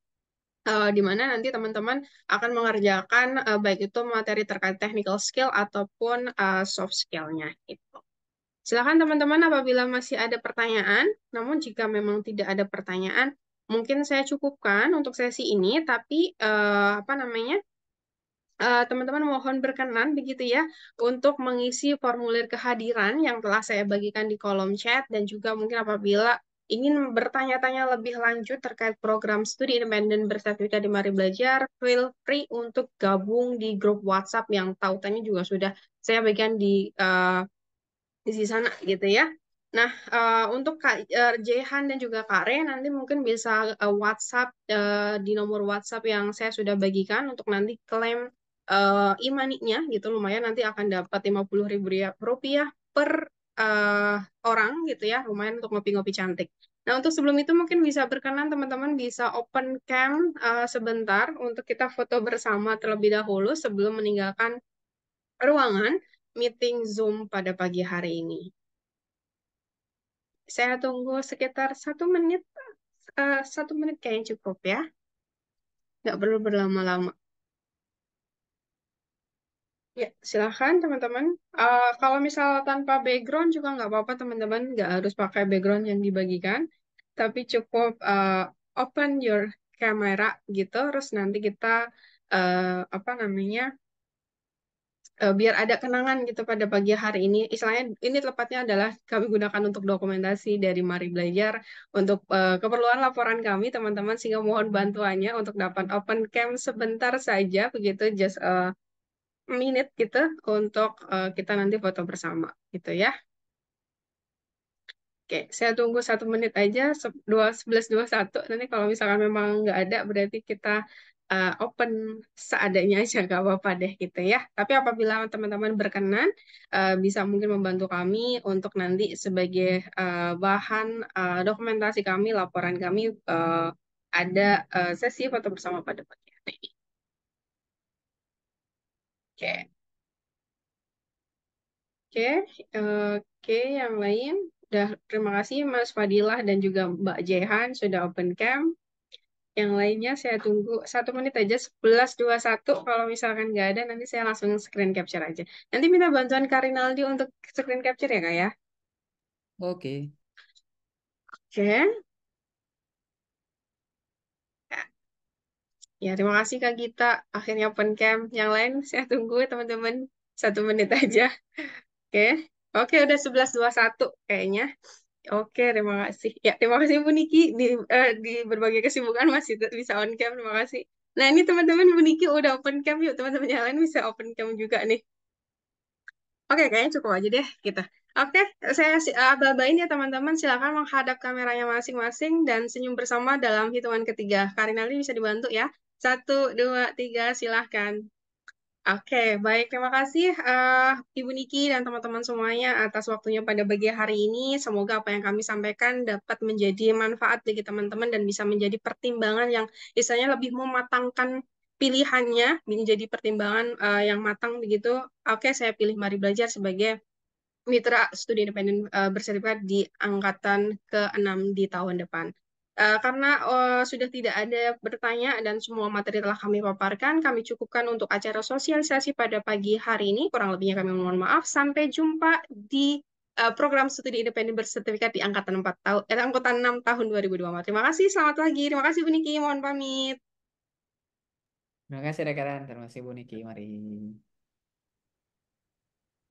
Speaker 1: di mana nanti teman-teman akan mengerjakan baik itu materi terkait technical skill ataupun soft skill-nya gitu. Silakan teman-teman apabila masih ada pertanyaan, namun jika memang tidak ada pertanyaan, mungkin saya cukupkan untuk sesi ini, tapi apa namanya, teman-teman mohon berkenan begitu ya untuk mengisi formulir kehadiran yang telah saya bagikan di kolom chat dan juga mungkin apabila ingin bertanya-tanya lebih lanjut terkait program studi independen bersertifikat di Mari Belajar, feel free untuk gabung di grup WhatsApp yang tautannya juga sudah saya bagikan di sana gitu ya. Nah, untuk Kak Jehan dan juga Kak Re nanti mungkin bisa WhatsApp di nomor WhatsApp yang saya sudah bagikan untuk nanti klaim imaninya gitu lumayan nanti akan dapat 50.000 rupiah per eh, orang gitu ya lumayan untuk ngopi-ngopi cantik. Nah untuk sebelum itu mungkin bisa berkenan teman-teman bisa open cam sebentar untuk kita foto bersama terlebih dahulu sebelum meninggalkan ruangan meeting Zoom pada pagi hari ini. Saya tunggu sekitar 1 menit, 1 menit kayaknya cukup ya. Nggak perlu berlama-lama. Ya, silahkan teman-teman. Kalau misal tanpa background juga nggak apa-apa teman-teman. Nggak harus pakai background yang dibagikan. Tapi cukup open your camera gitu. Terus nanti kita, apa namanya, biar ada kenangan gitu pada pagi hari ini. Istilahnya ini tepatnya adalah kami gunakan untuk dokumentasi dari Mari Belajar untuk keperluan laporan kami teman-teman sehingga mohon bantuannya untuk dapat open cam sebentar saja begitu just a minute gitu untuk kita nanti foto bersama gitu ya. Oke, saya tunggu 1 menit aja, 11.21. Nanti kalau misalkan memang nggak ada, berarti kita open seadanya aja, nggak apa-apa deh gitu ya. Tapi apabila teman-teman berkenan, bisa mungkin membantu kami untuk nanti sebagai bahan dokumentasi kami, laporan kami, ada sesi foto bersama pada pagi hari ini. Oke. Oke, oke, yang lain. Udah, terima kasih Mas Fadilah dan juga Mbak Jehan sudah open cam. Yang lainnya saya tunggu 1 menit aja, 11.21. Kalau misalkan nggak ada, nanti saya langsung screen capture aja. Nanti minta bantuan Karinaldi untuk screen capture ya, Kak ya?
Speaker 2: Oke.
Speaker 1: Oke. Ya, terima kasih Kak Gita. Akhirnya open cam. Yang lain saya tunggu teman-teman. 1 menit aja. Oke. Oke, udah 11.21 kayaknya. Oke, terima kasih. Ya, terima kasih Bu Niki di berbagai kesibukan masih bisa on cam. Terima kasih. Nah, ini teman-teman Bu Niki udah open cam yuk. Teman-teman yang lain bisa open cam juga nih. Oke, kayaknya cukup aja deh kita. Oke, saya aba-abain ya teman-teman. Silakan menghadap kameranya masing-masing dan senyum bersama dalam hitungan ketiga. Karinali bisa dibantu ya. 1, 2, 3, silahkan. Oke, baik. Terima kasih Ibu Niki dan teman-teman semuanya atas waktunya pada pagi hari ini. Semoga apa yang kami sampaikan dapat menjadi manfaat bagi teman-teman dan bisa menjadi pertimbangan yang istilahnya lebih mematangkan pilihannya, menjadi pertimbangan yang matang begitu. Oke, saya pilih Mari Belajar sebagai mitra studi independen bersertifikat di angkatan ke-6 di tahun depan. Karena sudah tidak ada bertanya dan semua materi telah kami paparkan, kami cukupkan untuk acara sosialisasi pada pagi hari ini. Kurang lebihnya kami mohon maaf. Sampai jumpa di program studi independen bersertifikat di angkatan 4 tahun, angkatan 6 tahun 2024. Terima kasih, selamat pagi. Terima kasih Bu Niki, mohon pamit.
Speaker 2: Terima kasih rekan, terima kasih Bu Niki, mari.